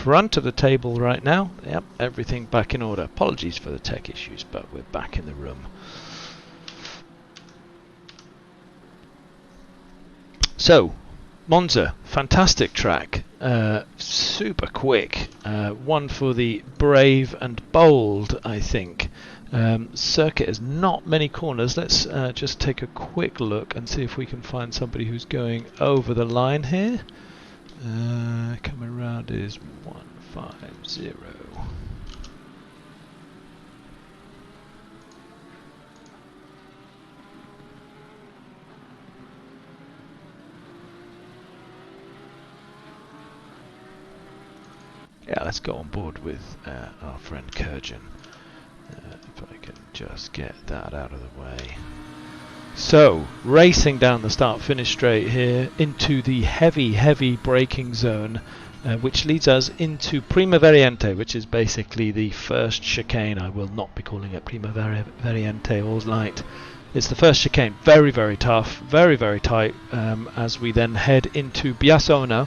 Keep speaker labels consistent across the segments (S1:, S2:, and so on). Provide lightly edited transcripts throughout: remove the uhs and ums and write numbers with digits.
S1: front of the table right now. Yep, everything back in order. Apologies for the tech issues, but we're back in the room. So, Monza, fantastic track, super quick, one for the brave and bold, I think. Circuit has not many corners. Let's just take a quick look and see if we can find somebody who's going over the line here. Coming around is 150. Yeah, let's go on board with our friend Kurjan. If I can just get that out of the way. So, racing down the start-finish straight here into the heavy braking zone, which leads us into Prima Variante, which is basically the first chicane. I will not be calling it Prima Variante all night. It's the first chicane. Very tough, very tight, as we then head into Biasona.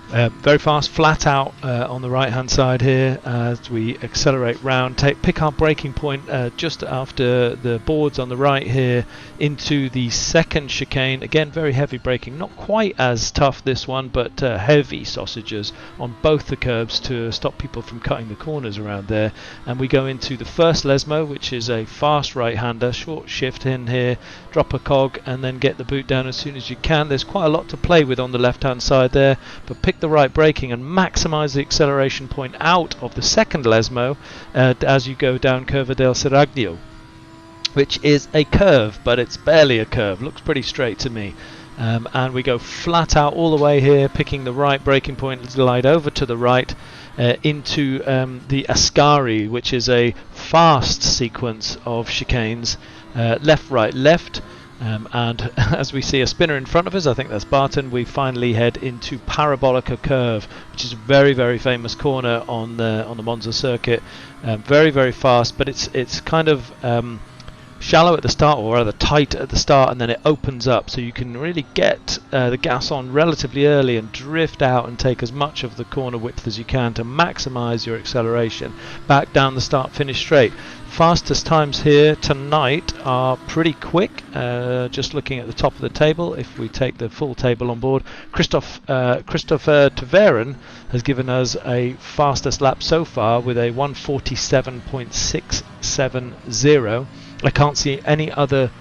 S1: Very fast, flat out on the right hand side here as we accelerate round, pick our braking point just after the boards on the right here into the second chicane. Again, very heavy braking, not quite as tough this one, but heavy sausages on both the curbs to stop people from cutting the corners around there. And we go into the first Lesmo, which is a fast right-hander, short shift in here, drop a cog and then get the boot down as soon as you can. There's quite a lot to play with on the left hand side there, but pick the right braking and maximize the acceleration point out of the second Lesmo as you go down Curva del Seraglio, which is a curve, but it's barely a curve, looks pretty straight to me. And we go flat out all the way here, picking the right braking point, glide over to the right into the Ascari, which is a fast sequence of chicanes, left, right, left. And as we see a spinner in front of us, I think that's Barton, we finally head into Parabolica Curve, which is a very famous corner on the Monza circuit. Very fast, but it's kind of shallow at the start, or rather tight at the start, and then it opens up, so you can really get the gas on relatively early and drift out and take as much of the corner width as you can to maximize your acceleration back down the start finish straight. Fastest times here tonight are pretty quick. Just looking at the top of the table, if we take the full table on board, Christopher Tverin has given us a fastest lap so far with a 147.670. I can't see any other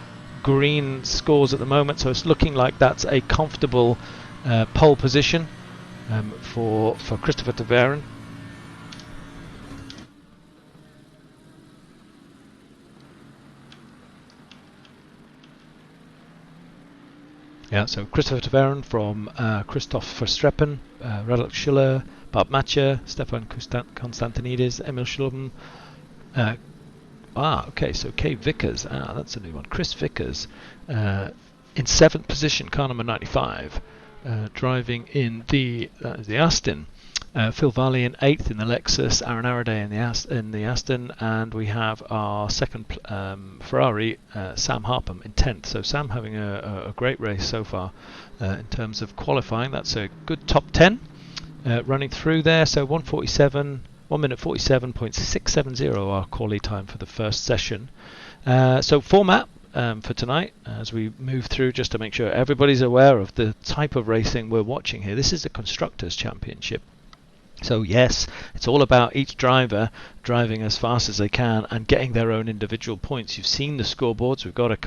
S1: green scores at the moment, so it's looking like that's a comfortable pole position for Christopher Tverin. Yeah, so Christopher Tverin from Christoph Verstappen, Radek Schiller, Bob Matcher, Stefan Konstantinidis, Emil Schlubben. Okay, so Kay Vickers, that's a new one. Chris Vickers in 7th position, car number 95, driving in the Aston. Phil Varley in 8th in the Lexus, Aaron Araday in the Aston, and we have our second Ferrari, Sam Harpham, in 10th. So Sam having a great race so far in terms of qualifying. That's a good top 10 running through there. So 1 minute 47.670 our quali time for the first session. So format for tonight, as we move through, just to make sure everybody's aware of the type of racing we're watching here. This is a Constructors Championship. So yes, it's all about each driver driving as fast as they can and getting their own individual points. You've seen the scoreboards. We've got a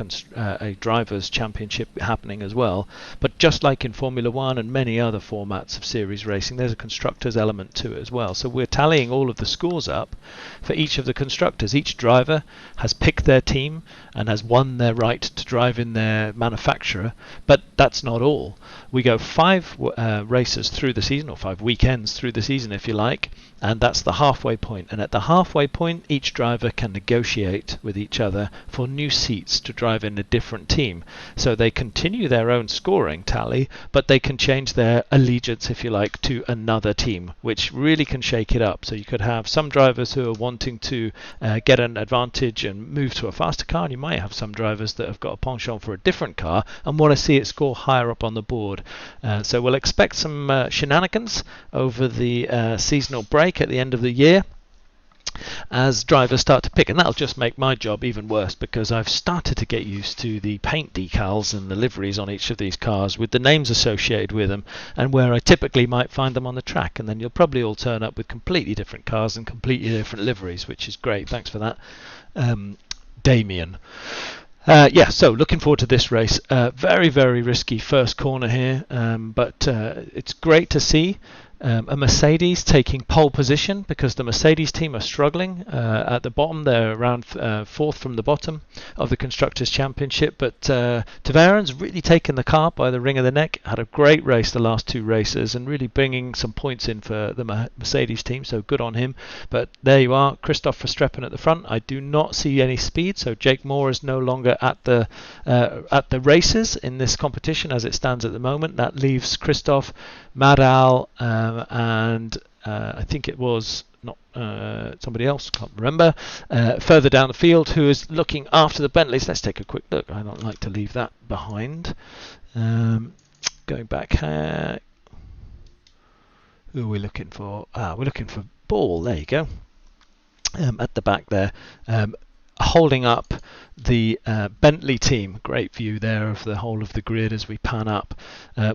S1: drivers' championship happening as well. But just like in Formula One and many other formats of series racing, there's a constructors element to it as well. So we're tallying all of the scores up for each of the constructors. Each driver has picked their team and has won their right to drive in their manufacturer. But that's not all. We go 5 races through the season, or 5 weekends through the season, if you like, and that's the halfway point. And at the halfway point, each driver can negotiate with each other for new seats to drive in a different team. So they continue their own scoring tally, but they can change their allegiance, if you like, to another team, which really can shake it up. So you could have some drivers who are wanting to get an advantage and move to a faster car, and you might have some drivers that have got a penchant for a different car and want to see it score higher up on the board. So we'll expect some shenanigans over the the seasonal break at the end of the year, as drivers start to pick, and that'll just make my job even worse, because I've started to get used to the paint decals and the liveries on each of these cars with the names associated with them, and where I typically might find them on the track. And then you'll probably all turn up with completely different cars and completely different liveries, which is great. Thanks for that, Damien. Yeah, so looking forward to this race. Very, very risky first corner here, but it's great to see a Mercedes taking pole position, because the Mercedes team are struggling at the bottom. They're around fourth from the bottom of the Constructors' Championship, but Tavaren's really taken the car by the ring of the neck. Had a great race the last two races and really bringing some points in for the Mercedes team, so good on him. But there you are, Christoph Verstappen at the front. I do not see any speed, so Jake Moore is no longer at the races in this competition as it stands at the moment. That leaves Christoph, Madal, and I think it was not somebody else, can't remember, further down the field, who is looking after the Bentleys. Let's take a quick look. I don't like to leave that behind. Going back here, who are we looking for? We're looking for Ball. There you go. At the back there, holding up the Bentley team. Great view there of the whole of the grid as we pan up.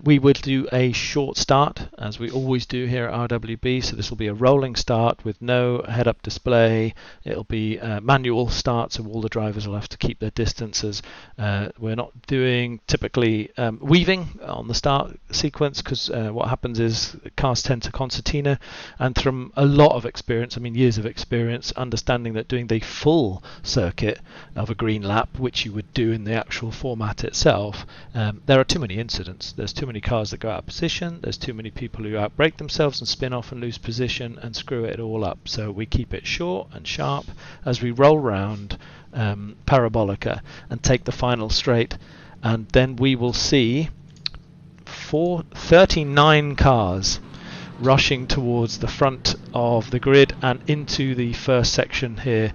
S1: We will do a short start, as we always do here at RWB, so this will be a rolling start with no head-up display. It'll be manual start, so all the drivers will have to keep their distances. We're not doing typically weaving on the start sequence, because what happens is cars tend to concertina, and from a lot of experience, I mean years of experience, understanding that doing the full circuit of a green lap, which you would do in the actual format itself, there are too many incidents. There's too many cars that go out of position, there's too many people who outbrake themselves and spin off and lose position and screw it all up. So we keep it short and sharp as we roll round Parabolica and take the final straight, and then we will see 39 cars rushing towards the front of the grid and into the first section here.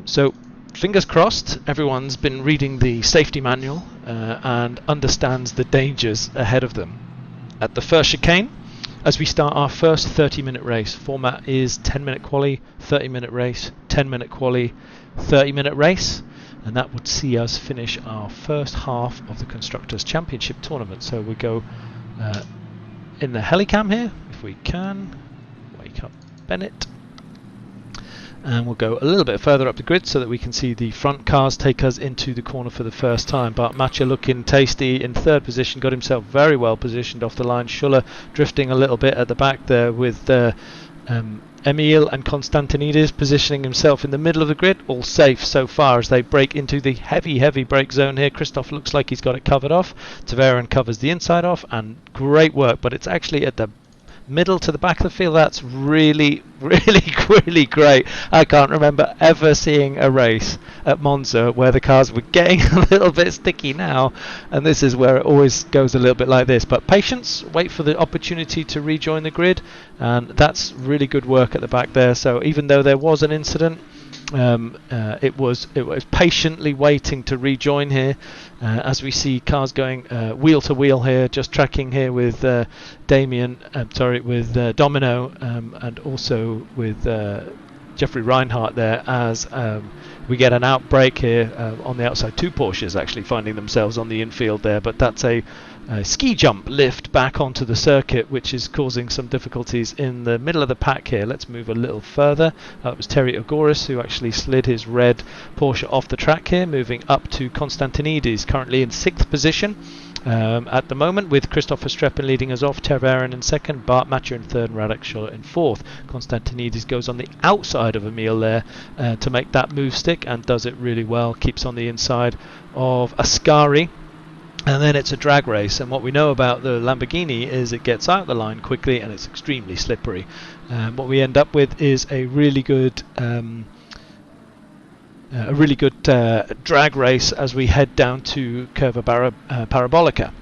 S1: So fingers crossed, everyone's been reading the safety manual and understands the dangers ahead of them. At the first chicane, as we start our first 30-minute race, format is 10-minute quali, 30-minute race, 10-minute quali, 30-minute race, and that would see us finish our first half of the Constructors' Championship tournament. So we go in the helicam here, if we can. Wake up Bennett. And we'll go a little bit further up the grid so that we can see the front cars take us into the corner for the first time. Bart Matcha looking tasty in third position, got himself very well positioned off the line. Schuller drifting a little bit at the back there with Emil and Konstantinidis positioning himself in the middle of the grid. All safe so far as they break into the heavy brake zone here. Christoph looks like he's got it covered off. Taveren covers the inside off, and great work, but it's actually at the middle to the back of the field. That's really great. I can't remember ever seeing a race at Monza where the cars were getting a little bit sticky now, and this is where it always goes a little bit like this. But patience, wait for the opportunity to rejoin the grid, and that's really good work at the back there. So even though there was an incident, it was patiently waiting to rejoin here, as we see cars going wheel to wheel here, just tracking here with with Domino, and also with Jeffrey Reinhardt there, as we get an outbreak here on the outside. Two Porsches actually finding themselves on the infield there, but that's a ski jump lift back onto the circuit, which is causing some difficulties in the middle of the pack here. Let's move a little further. It was Terry Ogoris who actually slid his red Porsche off the track here, moving up to Konstantinidis, currently in 6th position at the moment, with Christoph Verstappen leading us off, Taveren in 2nd, Bart Matcher in 3rd, and Radek Schuller in 4th. Konstantinidis goes on the outside of Emil there to make that move stick, and does it really well, keeps on the inside of Ascari. And then it's a drag race, and what we know about the Lamborghini is it gets out the line quickly and it's extremely slippery. What we end up with is a really good drag race as we head down to Curva Parabolica.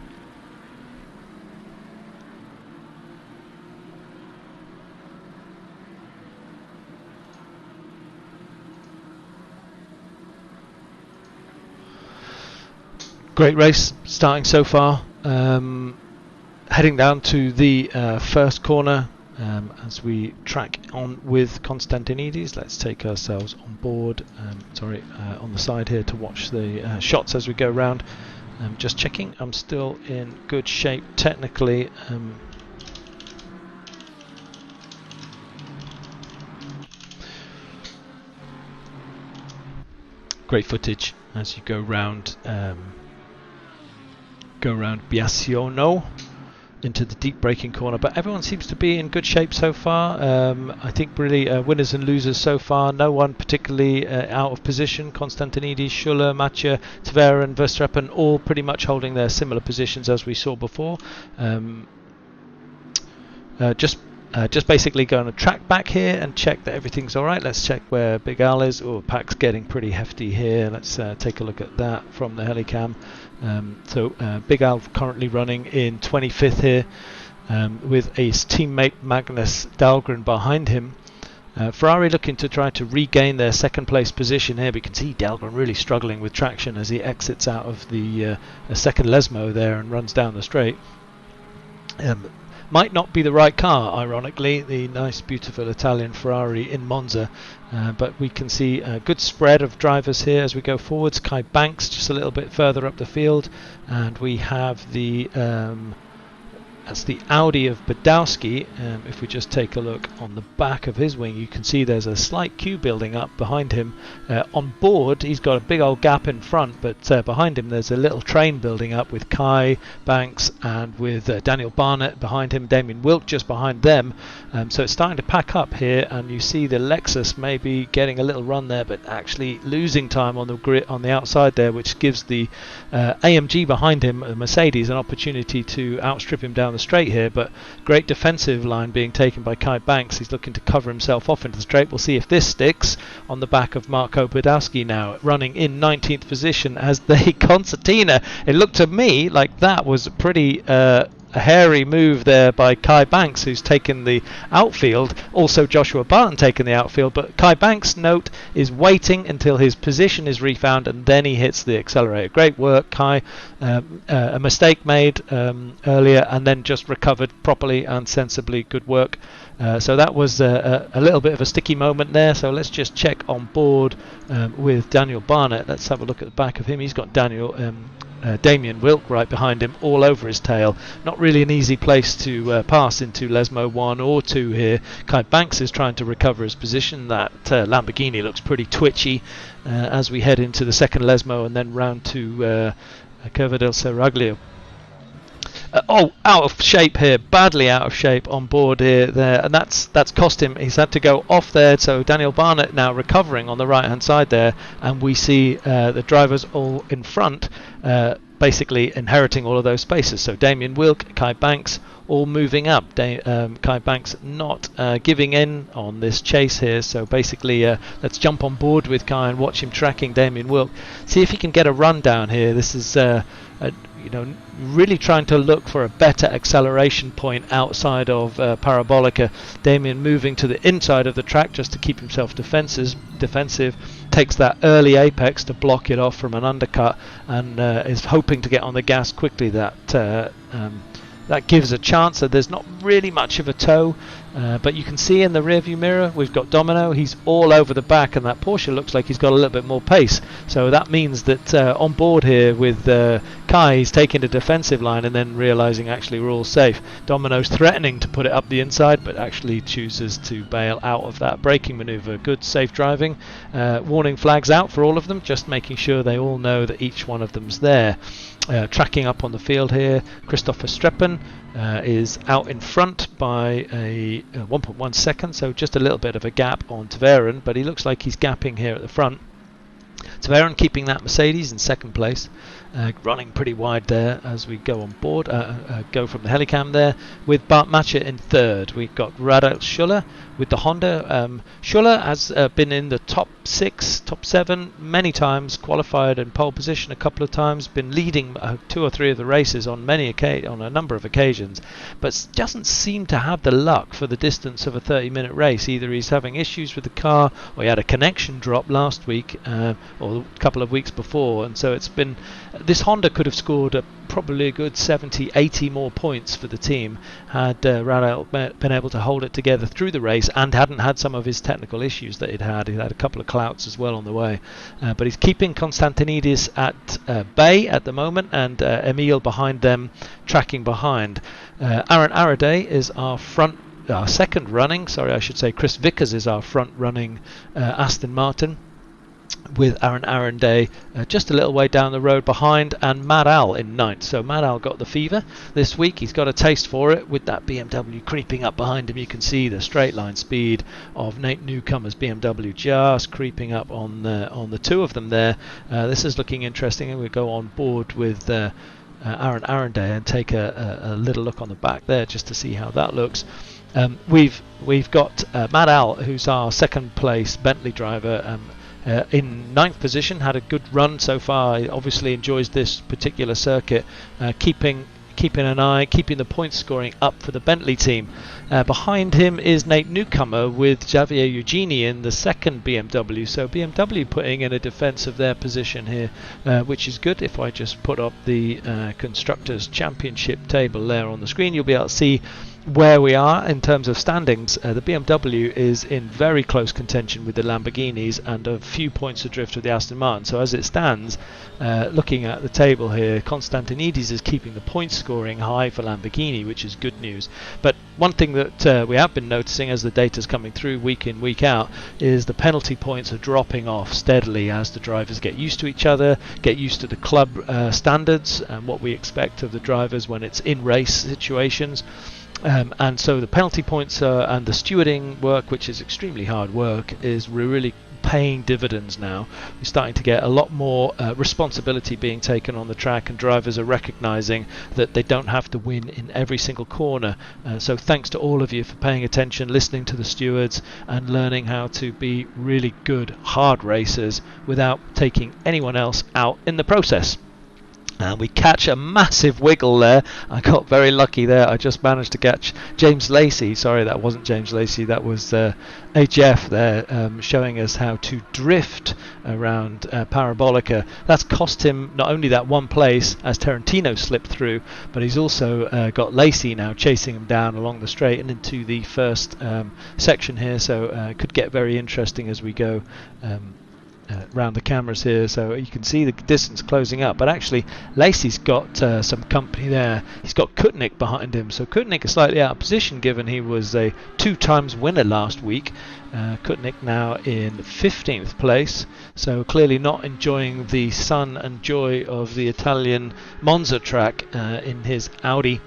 S1: Great race starting so far. Heading down to the first corner, as we track on with Constantinides. Let's take ourselves on board, on the side here to watch the shots as we go round. Just checking, I'm still in good shape technically. Great footage as you go round Biasiono into the deep braking corner, but everyone seems to be in good shape so far. I think really winners and losers so far, no one particularly out of position. Constantinides, Schuller, Mathieu, Tavera and Verstappen all pretty much holding their similar positions as we saw before. Just basically going to track back here and check that everything's alright. Let's check where Big Al is. Oh, pack's getting pretty hefty here. Let's take a look at that from the helicam. Big Al currently running in 25th here with his teammate Magnus Dahlgren behind him. Ferrari looking to try to regain their second place position here. We can see Dahlgren really struggling with traction as he exits out of the second Lesmo there and runs down the straight. Might not be the right car, ironically, the nice beautiful Italian Ferrari in Monza, but we can see a good spread of drivers here as we go forwards. Kai Banks just a little bit further up the field, and we have the that's the Audi of Badowski. If we just take a look on the back of his wing, you can see there's a slight queue building up behind him. On board, he's got a big old gap in front, but behind him there's a little train building up with Kai Banks and with Daniel Barnett behind him, Damien Wilk just behind them. So it's starting to pack up here, and you see the Lexus maybe getting a little run there, but actually losing time on the grid on the outside there, which gives the AMG behind him, Mercedes, an opportunity to outstrip him down the straight here. But great defensive line being taken by Kai Banks. He's looking to cover himself off into the straight. We'll see if this sticks on the back of Marco Badowski now, running in 19th position as the concertina. It looked to me like that was a pretty a hairy move there by Kai Banks, who's taken the outfield. Also Joshua Barton taken the outfield, but Kai Banks' note is waiting until his position is refound and then he hits the accelerator. Great work, Kai. A mistake made earlier and then just recovered properly and sensibly. Good work. So that was a little bit of a sticky moment there. So let's just check on board with Daniel Barnett. Let's have a look at the back of him. He's got Damien Wilk right behind him, all over his tail. Not really an easy place to pass into Lesmo 1 or 2 here. Kai Banks is trying to recover his position. That Lamborghini looks pretty twitchy as we head into the second Lesmo and then round to Curva del Seraglio. Out of shape here, badly out of shape on board here, there, and that's cost him. He's had to go off there. So Daniel Barnett now recovering on the right hand side there, and we see the drivers all in front, basically inheriting all of those spaces. So Damien Wilk, Kai Banks, all moving up. Kai Banks not giving in on this chase here. So basically, let's jump on board with Kai and watch him tracking Damien Wilk. See if he can get a run down here. This is really trying to look for a better acceleration point outside of Parabolica. Damien moving to the inside of the track just to keep himself defensive, takes that early apex to block it off from an undercut, and is hoping to get on the gas quickly. That gives a chance. So there's not really much of a tow, but you can see in the rearview mirror we've got Domino. He's all over the back, and that Porsche looks like he's got a little bit more pace. So that means that on board here with Kai, he's taking the defensive line and then realizing actually we're all safe. Domino's threatening to put it up the inside, but actually chooses to bail out of that braking maneuver. Good safe driving. Warning flags out for all of them, just making sure they all know that each one of them's there. Tracking up on the field here, Christopher Streppen is out in front by a 1.1 seconds, so just a little bit of a gap on Tverin, but he looks like he's gapping here at the front. Tverin keeping that Mercedes in second place, running pretty wide there as we go on board, go from the helicam there, with Bart Matcher in third. We've got Radel Schuller with the Honda. Schuller has been in the top 6, top 7 many times, qualified in pole position a couple of times, been leading 2 or 3 of the races on a number of occasions, but doesn't seem to have the luck for the distance of a 30-minute race. Either he's having issues with the car, or he had a connection drop last week, or or a couple of weeks before, and so it's been, this Honda could have scored probably a good 70, 80 more points for the team had Radal been able to hold it together through the race and hadn't had some of his technical issues that he'd had. He had a couple of clouts as well on the way, but he's keeping Konstantinidis at bay at the moment, and Emil behind them, tracking behind. Aaron Araday is our second running, Chris Vickers is our front running Aston Martin, with Aaron Araday just a little way down the road behind, and Mad Al in ninth. So Mad Al got the fever this week. He's got a taste for it with that BMW creeping up behind him. You can see the straight line speed of Nate Newcomer's BMW just creeping up on the two of them there. This is looking interesting, and we'll go on board with Aaron Araday and take a little look on the back there just to see how that looks. We've got Mad Al, who's our second place Bentley driver, in ninth position, had a good run so far. He obviously enjoys this particular circuit, keeping an eye, keeping the points scoring up for the Bentley team. Behind him is Nate Newcomer with Xavier Eugeni in the second BMW. So BMW putting in a defence of their position here, which is good. If I just put up the Constructors Championship table there on the screen, you'll be able to see where we are in terms of standings. The BMW is in very close contention with the Lamborghinis and a few points adrift with the Aston Martin. So as it stands, looking at the table here, Konstantinidis is keeping the point scoring high for Lamborghini, which is good news. But one thing that we have been noticing as the data's coming through week in, week out, is the penalty points are dropping off steadily as the drivers get used to each other, get used to the club standards and what we expect of the drivers when it's in race situations. And so the penalty points and the stewarding work, which is extremely hard work, is really paying dividends now. We're starting to get a lot more responsibility being taken on the track, and drivers are recognising that they don't have to win in every single corner. So thanks to all of you for paying attention, listening to the stewards, and learning how to be really good hard racers without taking anyone else out in the process. And we catch a massive wiggle there. I got very lucky there. I just managed to catch James Lacey. Sorry, that wasn't James Lacey. That was HF there, showing us how to drift around Parabolica. That's cost him not only that one place as Tarantino slipped through, but he's also got Lacey now chasing him down along the straight and into the first section here. So it could get very interesting as we go around the cameras here, so you can see the distance closing up. But actually Lacey's got some company there. He's got Kutnik behind him, so Kutnik is slightly out of position given he was a 2 times winner last week. Kutnik now in 15th place, so clearly not enjoying the sun and joy of the Italian Monza track in his Audi.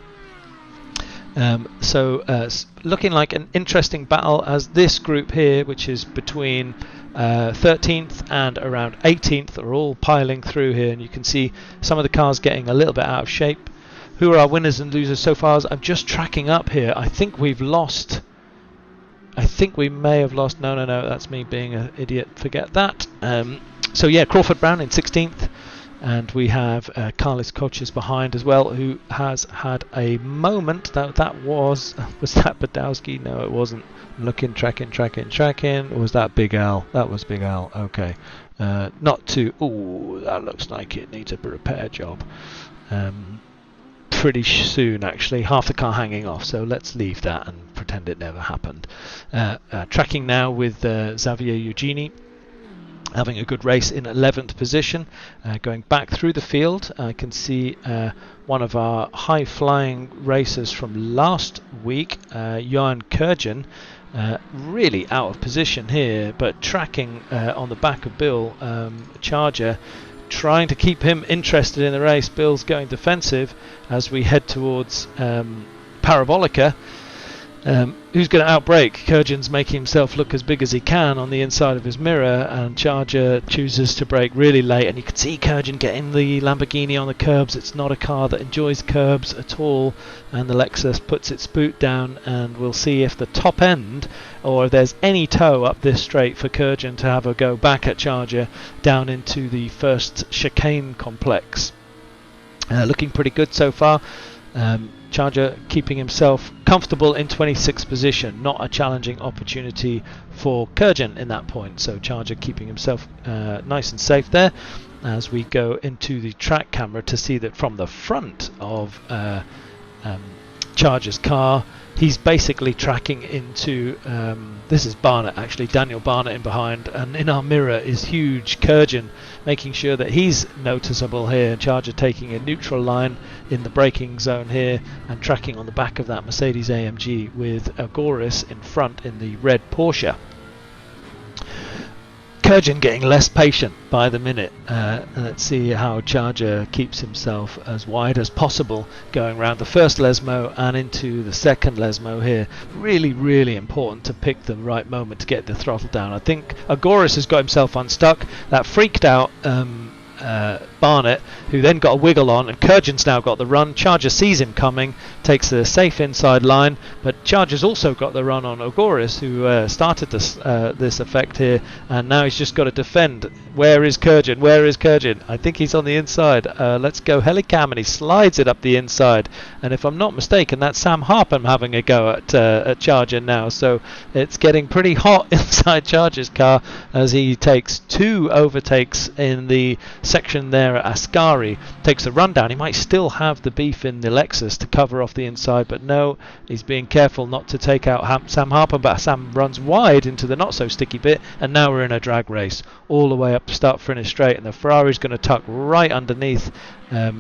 S1: Looking like an interesting battle as this group here, which is between 13th and around 18th, are all piling through here, and you can see some of the cars getting a little bit out of shape. Who are our winners and losers so far? I'm just tracking up here. I think we may have lost. No, that's me being an idiot. Forget that. So yeah, Crawford Brown in 16th. And we have Carlos Coches behind as well, who has had a moment. That was that Badowski? No, it wasn't. Looking, tracking. Or was that Big Al? That was Big Al. Okay. Not too. Ooh, that looks like it needs a repair job. Pretty soon, actually. Half the car hanging off. So let's leave that and pretend it never happened. Tracking now with Xavier Eugeni, having a good race in 11th position. Going back through the field, I can see one of our high-flying racers from last week, Johan Kurjan, really out of position here, but tracking on the back of Bill Charger, trying to keep him interested in the race. Bill's going defensive as we head towards Parabolica. Who's going to outbrake? Kurjan's making himself look as big as he can on the inside of his mirror, and Charger chooses to brake really late, and you can see Kurjan getting the Lamborghini on the curbs. It's not a car that enjoys curbs at all, and the Lexus puts its boot down, and we'll see if the top end, or if there's any toe up this straight for Kurjan to have a go back at Charger down into the first chicane complex. Looking pretty good so far. Charger keeping himself comfortable in 26th position, not a challenging opportunity for Kurjan in that point. So Charger keeping himself nice and safe there. As we go into the track camera to see that from the front of Charger's car, he's basically tracking into, this is Barnett actually, Daniel Barnett in behind, and in our mirror is huge Kurjan, making sure that he's noticeable here. Charger taking a neutral line in the braking zone here and tracking on the back of that Mercedes AMG with Agoris in front in the red Porsche. Kurjan getting less patient by the minute. Let's see how Charger keeps himself as wide as possible going around the first Lesmo and into the second Lesmo here. Really, really important to pick the right moment to get the throttle down. I think Agoris has got himself unstuck. That freaked out Barnett, who then got a wiggle on, and Kurjan's now got the run. Charger sees him coming, takes the safe inside line, but Charger's also got the run on Agoris, who started this effect here, and now he's just got to defend. Where is Kurjan? Where is Kurjan? I think he's on the inside. Let's go Helicam, and he slides it up the inside, and if I'm not mistaken, that's Sam Harpham having a go at Charger now, so it's getting pretty hot inside Charger's car as he takes 2 overtakes in the section there at Ascari, takes a run down. He might still have the beef in the Lexus to cover off the inside, but no, he's being careful not to take out Sam Harpham, but Sam runs wide into the not so sticky bit, and now we're in a drag race all the way up to start finish straight, and the Ferrari's going to tuck right underneath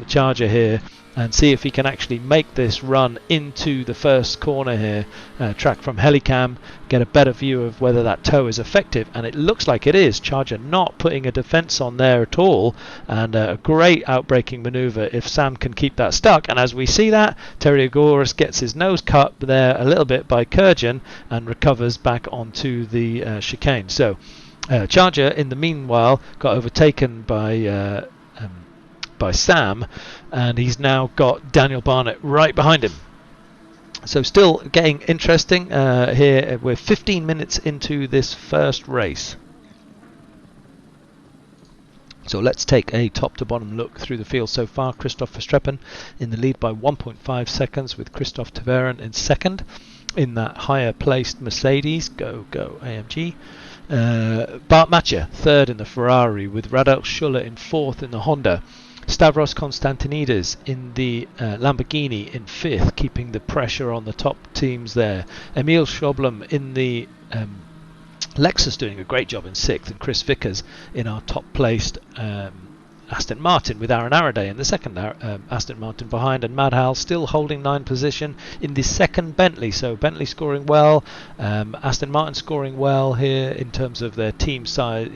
S1: Charger here and see if he can actually make this run into the first corner here. Track from Helicam, get a better view of whether that toe is effective, and it looks like it is. Charger not putting a defense on there at all, and a great outbraking maneuver if Sam can keep that stuck. And as we see that, Terry Agoris gets his nose cut there a little bit by Kurjan and recovers back onto the chicane. So Charger in the meanwhile got overtaken by Sam, and he's now got Daniel Barnett right behind him. So still getting interesting here. We're 15 minutes into this first race. So let's take a top to bottom look through the field so far. Christoph Verstappen in the lead by 1.5 seconds, with Christoph Taveren in second in that higher placed Mercedes. Go AMG. Bart Matcher third in the Ferrari, with Radek Schuller in fourth in the Honda. Stavros Konstantinides in the Lamborghini in fifth, keeping the pressure on the top teams there. Emil Schoblum in the Lexus doing a great job in sixth, and Chris Vickers in our top placed Aston Martin, with Aaron Araday in the second Aston Martin behind, and Mad Hal still holding 9th position in the second Bentley. So Bentley scoring well, Aston Martin scoring well here in terms of their team size,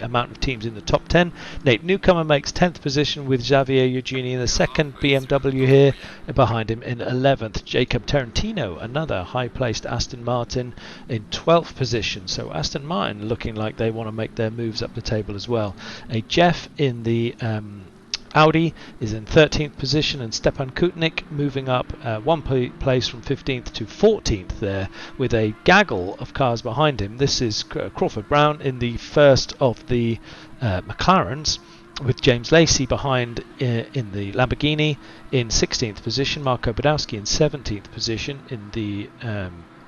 S1: amount of teams in the top 10. Nate Newcomer makes 10th position with Xavier Eugeni in the second BMW here, behind him in 11th. Jacob Tarantino, another high placed Aston Martin, in 12th position. So Aston Martin looking like they want to make their moves up the table as well. A Jeff in the Audi is in 13th position, and Stepan Kutnik moving up one place from 15th to 14th there, with a gaggle of cars behind him. This is Crawford Brown in the first of the McLarens, with James Lacey behind in the Lamborghini in 16th position, Marco Badowski in 17th position in the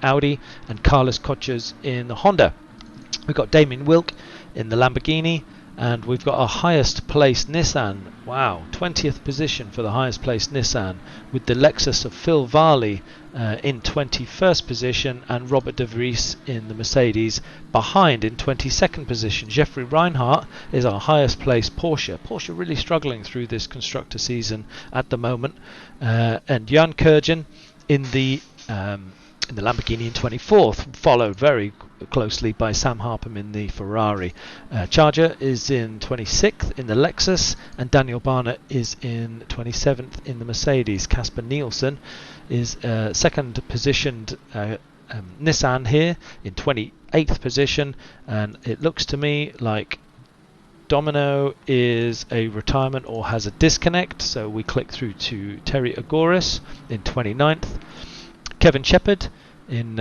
S1: Audi, and Carlos Koches in the Honda. We've got Damien Wilk in the Lamborghini, and we've got our highest placed Nissan. Wow, 20th position for the highest placed Nissan, with the Lexus of Phil Varley in 21st position, and Robert De Vries in the Mercedes behind in 22nd position. Jeffrey Reinhardt is our highest placed Porsche. Porsche really struggling through this constructor season at the moment. And Jan Kurjan in the Lamborghini in 24th, followed very closely by Sam Harpham in the Ferrari. Charger is in 26th in the Lexus, and Daniel Barnett is in 27th in the Mercedes. Casper Nielsen is second positioned Nissan here in 28th position, and it looks to me like Domino is a retirement or has a disconnect, so we click through to Terry Agoris in 29th. Kevin Shepherd in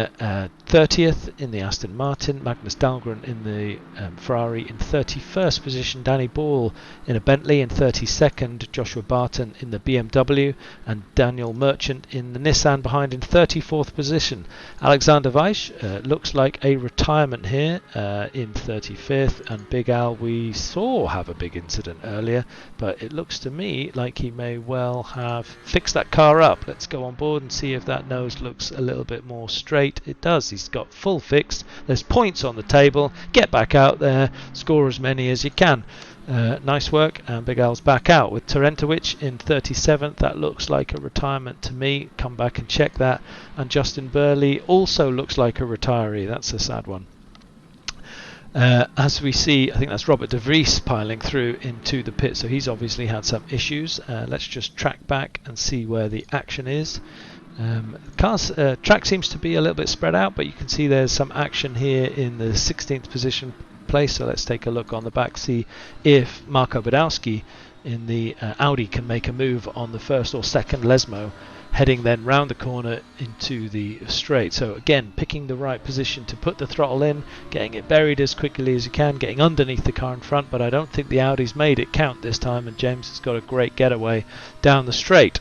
S1: 30th in the Aston Martin, Magnus Dahlgren in the Ferrari in 31st position, Danny Ball in a Bentley in 32nd, Joshua Barton in the BMW, and Daniel Merchant in the Nissan behind in 34th position. Alexander Weiss looks like a retirement here in 35th, and Big Al we saw have a big incident earlier, but it looks to me like he may well have fixed that car up. Let's go on board and see if that nose looks a little bit more straight. It does. He's got full fixed. There's points on the table. Get back out there, score as many as you can. Nice work, and Big Al's back out with Terentowicz in 37th. That looks like a retirement to me. Come back and check that. And Justin Burley also looks like a retiree. That's a sad one. As we see, I think that's Robert de Vries piling through into the pit, so he's obviously had some issues. Let's just track back and see where the action is. Track seems to be a little bit spread out, but you can see there's some action here in the 16th position place, so let's take a look on the back, see if Marco Badowski in the Audi can make a move on the first or second Lesmo, heading then round the corner into the straight. So again, picking the right position to put the throttle in, getting it buried as quickly as you can, getting underneath the car in front, but I don't think the Audi's made it count this time, and James has got a great getaway down the straight.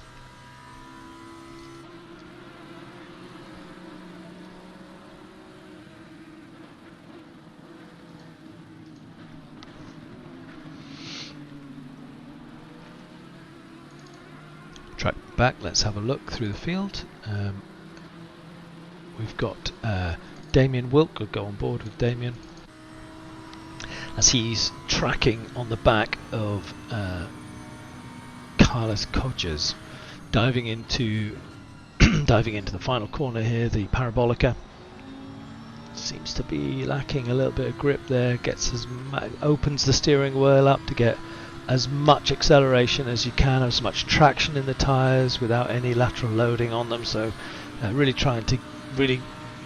S1: Track back, let's have a look through the field. We've got Damien Wilk. We'll go on board with Damien as he's tracking on the back of Carlos Kodges, diving into the final corner here. The Parabolica seems to be lacking a little bit of grip there. Opens the steering wheel up to get as much acceleration as you can, as much traction in the tyres without any lateral loading on them, so really trying to really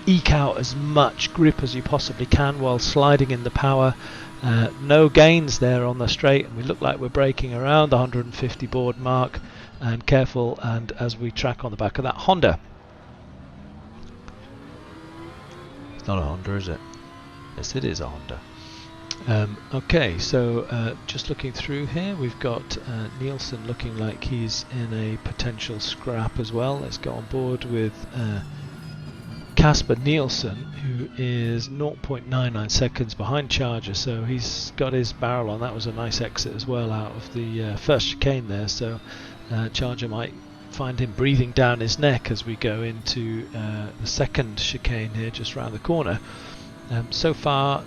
S1: eke out as much grip as you possibly can while sliding in the power. No gains there on the straight, and we look like we're braking around the 150 board mark, and careful, and as we track on the back of that Honda. It's not a Honda, is it? Yes, it is a Honda. Okay, so just looking through here, we've got Nielsen looking like he's in a potential scrap as well. Let's go on board with Casper Nielsen, who is 0.99 seconds behind Charger, so he's got his barrel on. That was a nice exit as well out of the first chicane there, so Charger might find him breathing down his neck as we go into the second chicane here just round the corner. So far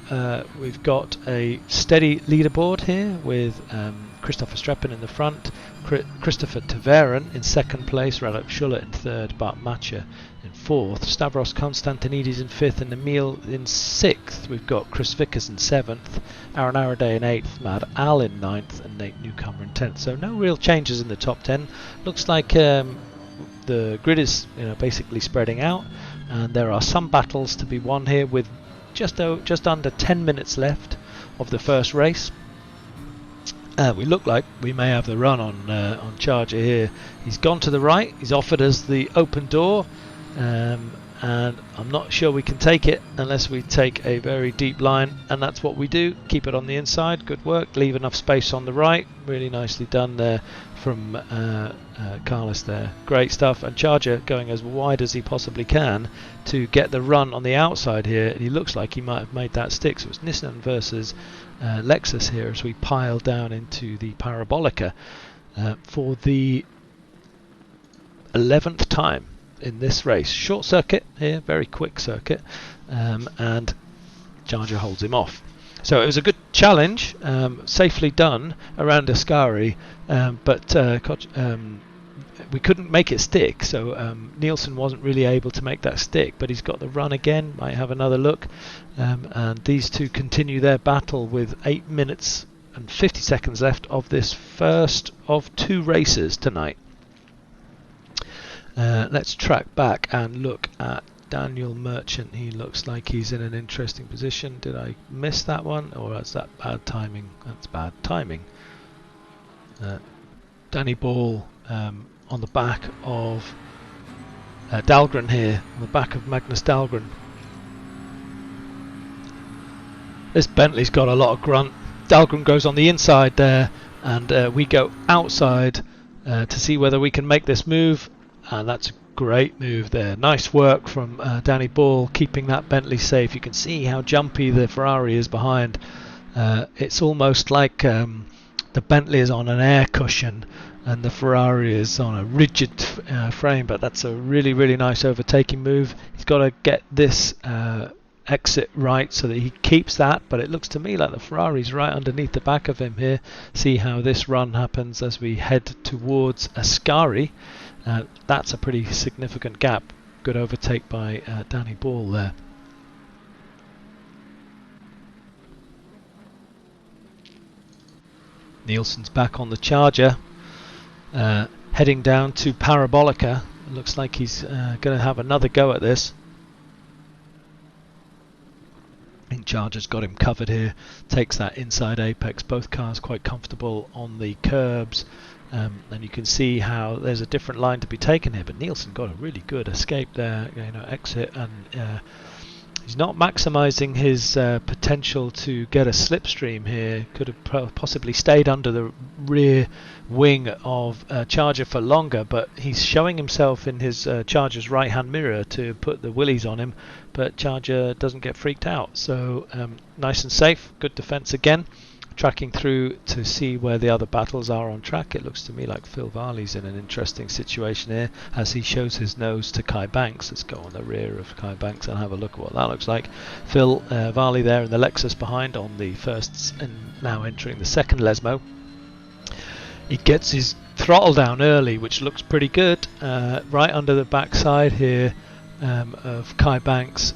S1: we've got a steady leaderboard here with Christopher Streppen in the front, Christopher Taveren in second place, Radek Schuller in third, Bart Matcha in fourth, Stavros Konstantinidis in fifth, and Emil in sixth. We've got Chris Vickers in seventh, Aaron Araday in eighth, Mad Al in ninth, and Nate Newcomer in 10th. So no real changes in the top 10. Looks like the grid is basically spreading out, and there are some battles to be won here with just under 10 minutes left of the first race. We look like we may have the run on Charger here. He's gone to the right, he's offered us the open door, and I'm not sure we can take it unless we take a very deep line, and that's what we do. Keep it on the inside. Good work. Leave enough space on the right. Really nicely done there from Carlos there. Great stuff. And Charger going as wide as he possibly can to get the run on the outside here. He looks like he might have made that stick. So it's Nissan versus Lexus here as we pile down into the Parabolica for the 11th time in this race. Short circuit here, very quick circuit, and Charger holds him off. So it was a good challenge, safely done around Ascari, but we couldn't make it stick, so Nielsen wasn't really able to make that stick, but he's got the run again, might have another look, and these two continue their battle with 8 minutes and 50 seconds left of this first of two races tonight. Let's track back and look at Daniel Merchant. He looks like he's in an interesting position. Did I miss that one, or is that bad timing? That's bad timing. Danny Ball on the back of Dahlgren here, on the back of Magnus Dahlgren. This Bentley's got a lot of grunt. Dahlgren goes on the inside there, and we go outside to see whether we can make this move, and that's a great move there. Nice work from Danny Ball, keeping that Bentley safe. You can see how jumpy the Ferrari is behind. It's almost like the Bentley is on an air cushion and the Ferrari is on a rigid frame, but that's a really, really nice overtaking move. He's got to get this exit right so that he keeps that, but it looks to me like the Ferrari's right underneath the back of him here. See how this run happens as we head towards Ascari. That's a pretty significant gap. Good overtake by Danny Ball there. Nielsen's back on the Charger, heading down to Parabolica. It looks like he's going to have another go at this. I think Charger's got him covered here. Takes that inside apex. Both cars quite comfortable on the curbs. And you can see how there's a different line to be taken here, but Nielsen got a really good escape there, exit, and he's not maximising his potential to get a slipstream here. Could have possibly stayed under the rear wing of Charger for longer, but he's showing himself in his Charger's right-hand mirror to put the willies on him, but Charger doesn't get freaked out. So nice and safe, good defence again. Tracking through to see where the other battles are on track. It looks to me like Phil Varley's in an interesting situation here as he shows his nose to Kai Banks. Let's go on the rear of Kai Banks and have a look at what that looks like. Phil Varley there in the Lexus behind on the first and now entering the second Lesmo. He gets his throttle down early, which looks pretty good, right under the backside here of Kai Banks,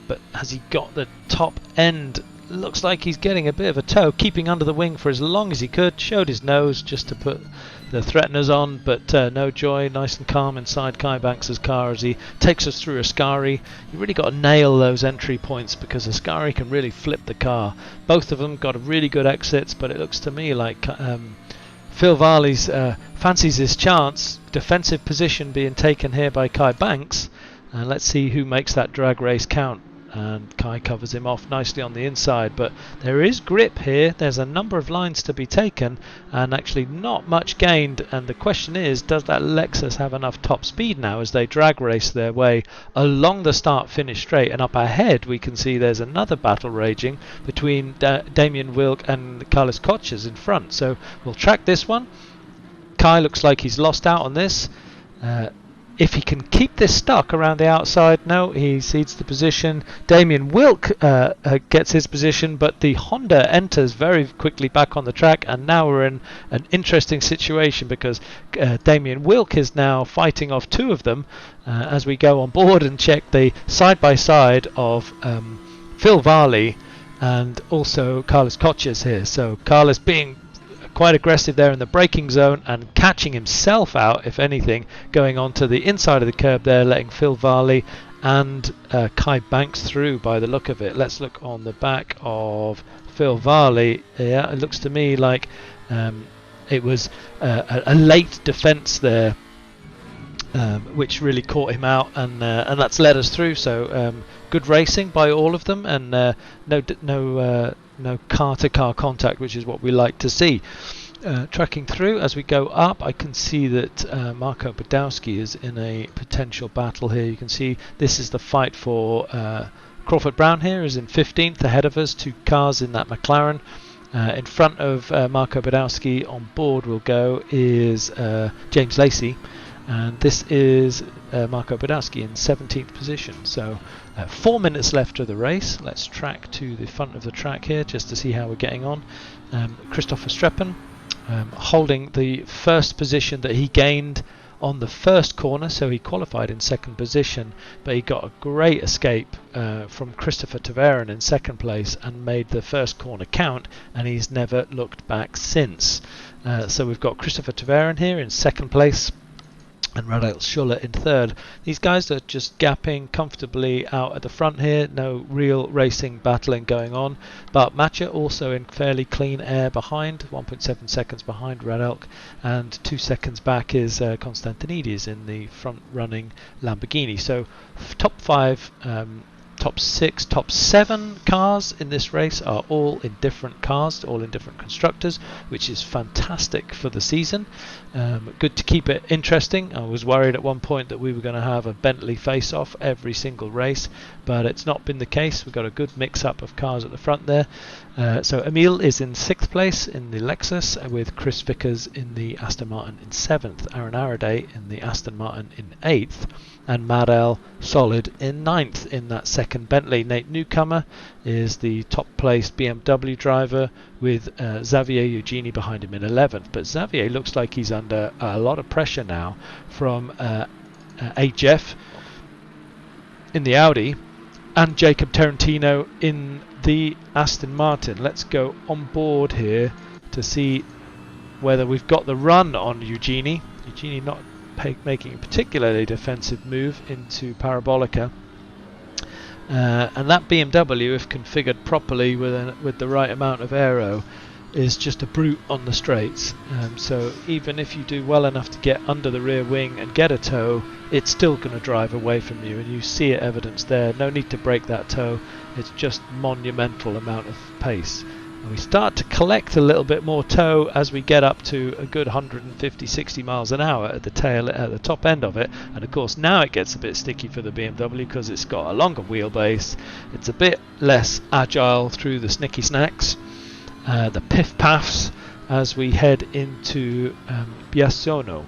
S1: but has he got the top end? Looks like he's getting a bit of a tow, keeping under the wing for as long as he could. Showed his nose just to put the threateners on, but no joy. Nice and calm inside Kai Banks' car as he takes us through Ascari. You really got to nail those entry points because Ascari can really flip the car. Both of them got really good exits, but it looks to me like Phil Varley's fancies his chance. Defensive position being taken here by Kai Banks, and let's see who makes that drag race count. And Kai covers him off nicely on the inside, but there is grip here. There's a number of lines to be taken and actually not much gained, and the question is, does that Lexus have enough top speed now as they drag race their way along the start finish straight? And up ahead we can see there's another battle raging between Damien Wilk and Carlos Koches in front, so we'll track this one. Kai looks like he's lost out on this. If he can keep this stuck around the outside, no, he cedes the position. Damien Wilk gets his position, but the Honda enters very quickly back on the track, and now we're in an interesting situation because Damien Wilk is now fighting off two of them as we go on board and check the side-by-side of Phil Varley and also Carlos Koches here. So Carlos being quite aggressive there in the braking zone and catching himself out, if anything, going on to the inside of the curb there, letting Phil Varley and Kai Banks through by the look of it. Let's look on the back of Phil Varley. Yeah, it looks to me like it was a late defence there, which really caught him out, and that's led us through. So good racing by all of them, and no car-to-car contact, which is what we like to see. Tracking through as we go up, I can see that Marco Badowski is in a potential battle here. You can see this is the fight for Crawford Brown here is in 15th ahead of us, 2 cars in that McLaren. In front of Marco Badowski on board will go is James Lacey, and this is Marco Badowski in 17th position. So 4 minutes left of the race. Let's track to the front of the track here just to see how we're getting on. Christopher Streppen holding the first position that he gained on the first corner, so he qualified in 2nd position, but he got a great escape from Christopher Taverin in 2nd place and made the first corner count, and he's never looked back since. So we've got Christopher Taverin here in 2nd place and Radek Schuller in third. These guys are just gapping comfortably out at the front here, no real racing battling going on, but Matcha also in fairly clean air behind, 1.7 seconds behind Radek, and 2 seconds back is Constantinides in the front running Lamborghini. So top 5, top 6, top 7 cars in this race are all in different cars, all in different constructors, which is fantastic for the season. Good to keep it interesting. I was worried at one point that we were going to have a Bentley face-off every single race, but it's not been the case. We've got a good mix-up of cars at the front there. So Emil is in 6th place in the Lexus, with Chris Vickers in the Aston Martin in 7th, Aaron Araday in the Aston Martin in 8th, and Madel solid in 9th in that second Bentley. Nate Newcomer is the top placed BMW driver, with Xavier Eugeni behind him in 11th. But Xavier looks like he's under a lot of pressure now from AJF in the Audi and Jacob Tarantino in the Aston Martin. Let's go on board here to see whether we've got the run on Eugeni. Eugeni not making a particularly defensive move into Parabolica. And that BMW, if configured properly with the right amount of aero, is just a brute on the straights. So even if you do well enough to get under the rear wing and get a toe, it's still going to drive away from you, and you see it evidenced there. No need to break that toe. It's just monumental amount of pace. And we start to collect a little bit more toe as we get up to a good 150-60 miles an hour at the top end of it. And of course now it gets a bit sticky for the BMW because it's got a longer wheelbase. It's a bit less agile through the snicky snacks, the piff paffs, as we head into Biassono.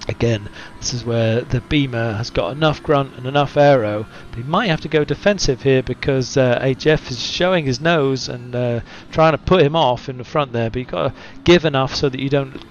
S1: Again, this is where the Beamer has got enough grunt and enough aero, but he might have to go defensive here because HF is showing his nose and trying to put him off in the front there, but you've got to give enough so that you don't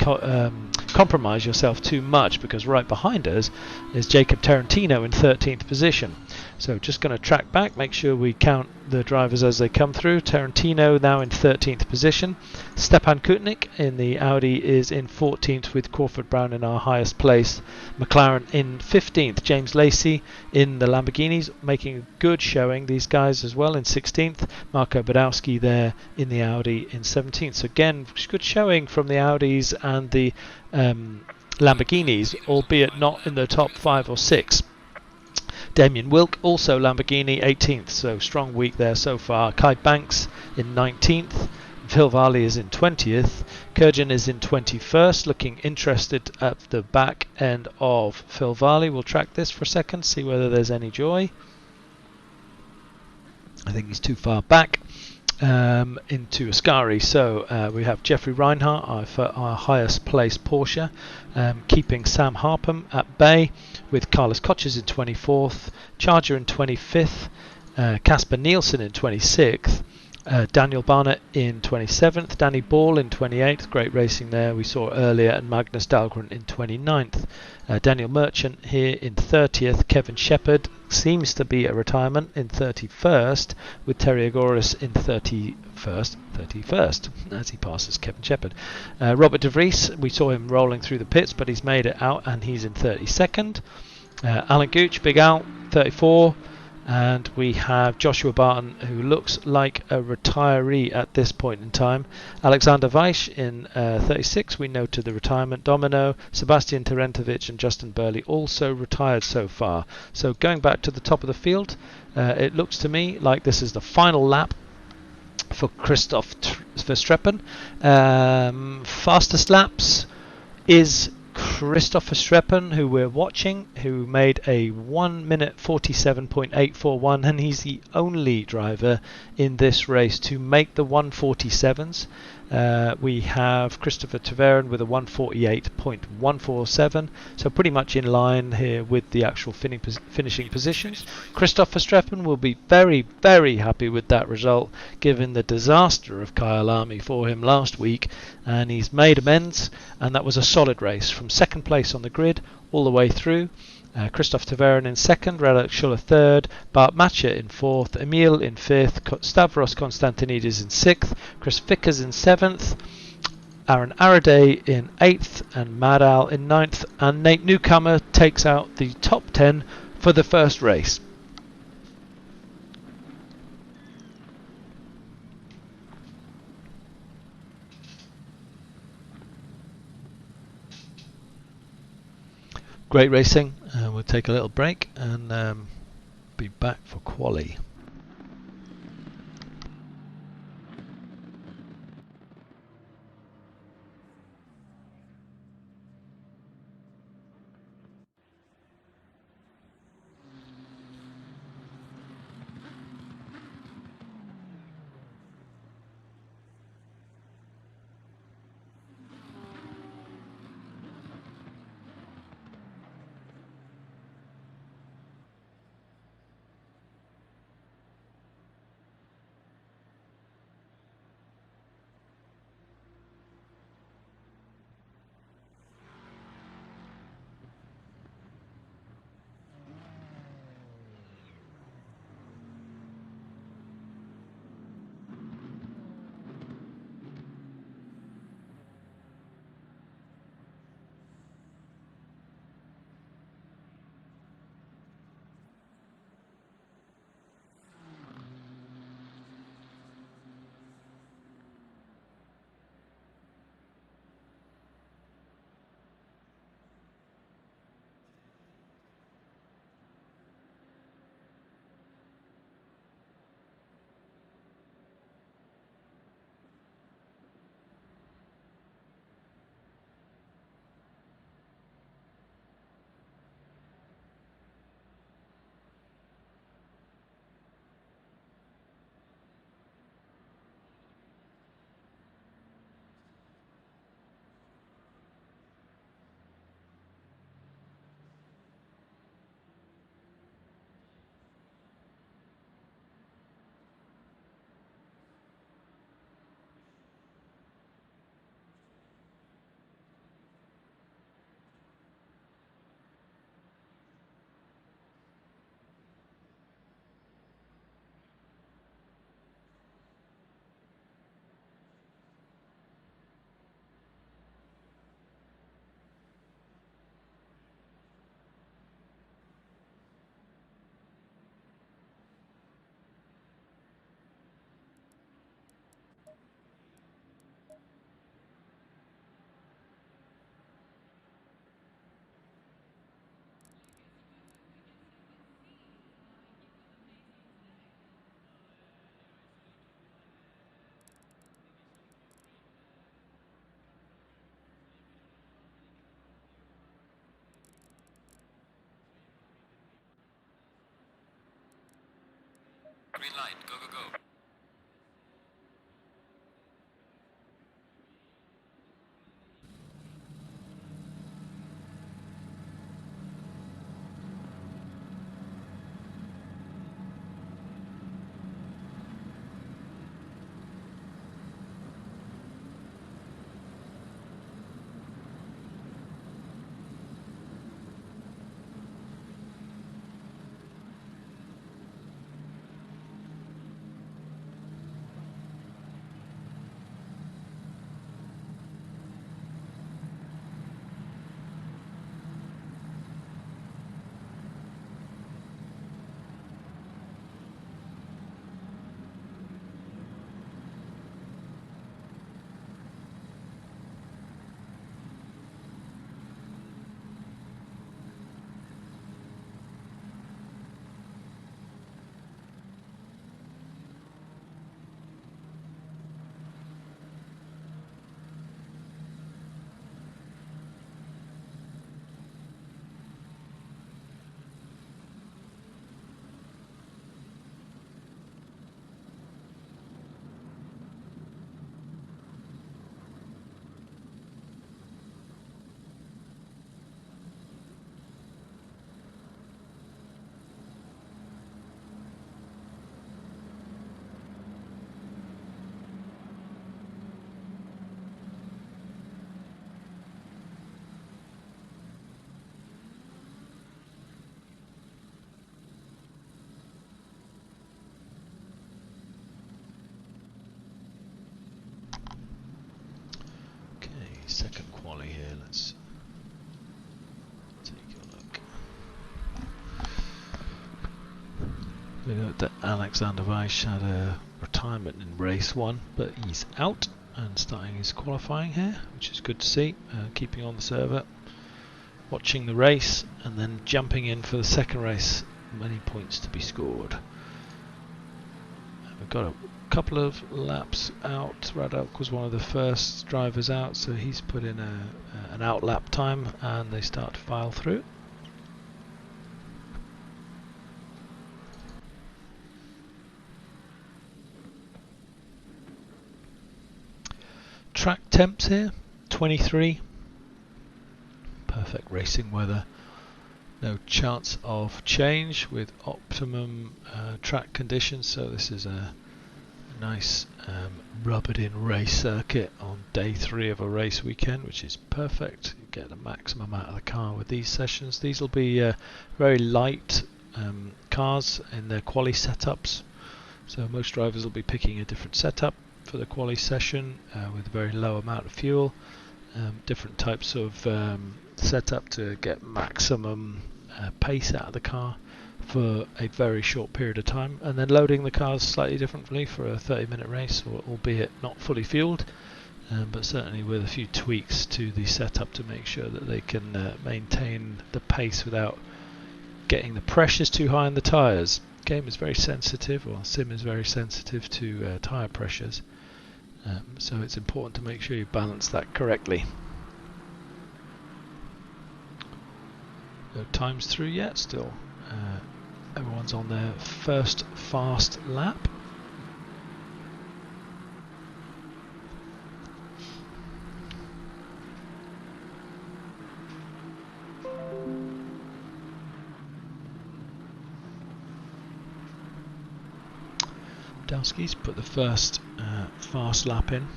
S1: compromise yourself too much, because right behind us is Jacob Tarantino in 13th position. So just going to track back, make sure we count the drivers as they come through. Tarantino now in 13th position. Stepan Kutnik in the Audi is in 14th, with Crawford Brown in our highest place. McLaren in 15th. James Lacey in the Lamborghinis making a good showing. These guys as well in 16th. Marco Badowski there in the Audi in 17th. So again, good showing from the Audis and the Lamborghinis, albeit not in the top 5 or 6. Damien Wilk, also Lamborghini, 18th, so strong week there so far. Kai Banks in 19th. Phil Varley is in 20th. Kurjan is in 21st, looking interested at the back end of Phil Varley. We'll track this for a second, see whether there's any joy. I think he's too far back into Ascari. So we have Jeffrey Reinhardt, our highest placed Porsche, keeping Sam Harpham at bay, with Carlos Koches in 24th, Charger in 25th, Casper Nielsen in 26th, Daniel Barnett in 27th, Danny Ball in 28th, great racing there we saw earlier, and Magnus Dahlgren in 29th. Daniel Merchant here in 30th, Kevin Shepherd seems to be a retirement in 31st, with Terry Agoris in 31st as he passes Kevin Shepherd. Robert De Vries, we saw him rolling through the pits, but he's made it out and he's in 32nd. Alan Gooch, Big Al, 34. And we have Joshua Barton, who looks like a retiree at this point in time. Alexander Weiss in 36, we noted the retirement. Domino, Sebastian Terentovic and Justin Burley also retired so far. So going back to the top of the field, it looks to me like this is the final lap for Christoph Verstappen. Fastest laps is Christoph Verstappen, who we're watching, who made a 1 minute 47.841, and he's the only driver in this race to make the 147s. We have Christopher Taverin with a 148.147, so pretty much in line here with the actual finishing positions. Christoph Verstappen will be very, very happy with that result, given the disaster of Kyalami for him last week, and he's made amends, and that was a solid race from second place on the grid all the way through. Christoph Taverin in second, Radek Schuller third, Bart Matcha in fourth, Emil in fifth, Stavros Konstantinides in sixth, Chris Vickers in seventh, Aaron Araday in 8th and Mad Al in 9th, and Nate Newcomer takes out the top 10 for the first race. Great racing. We'll take a little break and be back for quali.
S2: Green light, go, go, go.
S1: We know that Alexander Weiss had a retirement in race 1, but he's out and starting his qualifying here, which is good to see. Keeping on the server, watching the race, and then jumping in for the second race. Many points to be scored. We've got a couple of laps out. Radek was one of the first drivers out, so he's put in an out lap time, and they start to file through. Track temps here, 23. Perfect racing weather. No chance of change with optimum track conditions, so this is a nice rubbered in race circuit on day 3 of a race weekend, which is perfect. You get the maximum out of the car with these sessions. These will be very light cars in their quali setups, so most drivers will be picking a different setup for the quali session with a very low amount of fuel, different types of setup to get maximum pace out of the car for a very short period of time, and then loading the cars slightly differently for a 30-minute race, albeit not fully fueled, but certainly with a few tweaks to the setup to make sure that they can maintain the pace without getting the pressures too high in the tyres. Game is very sensitive, or sim is very sensitive to tyre pressures, so it's important to make sure you balance that correctly. No times through yet, still everyone's on their first fast lap. Dowski's put the first fast lap in.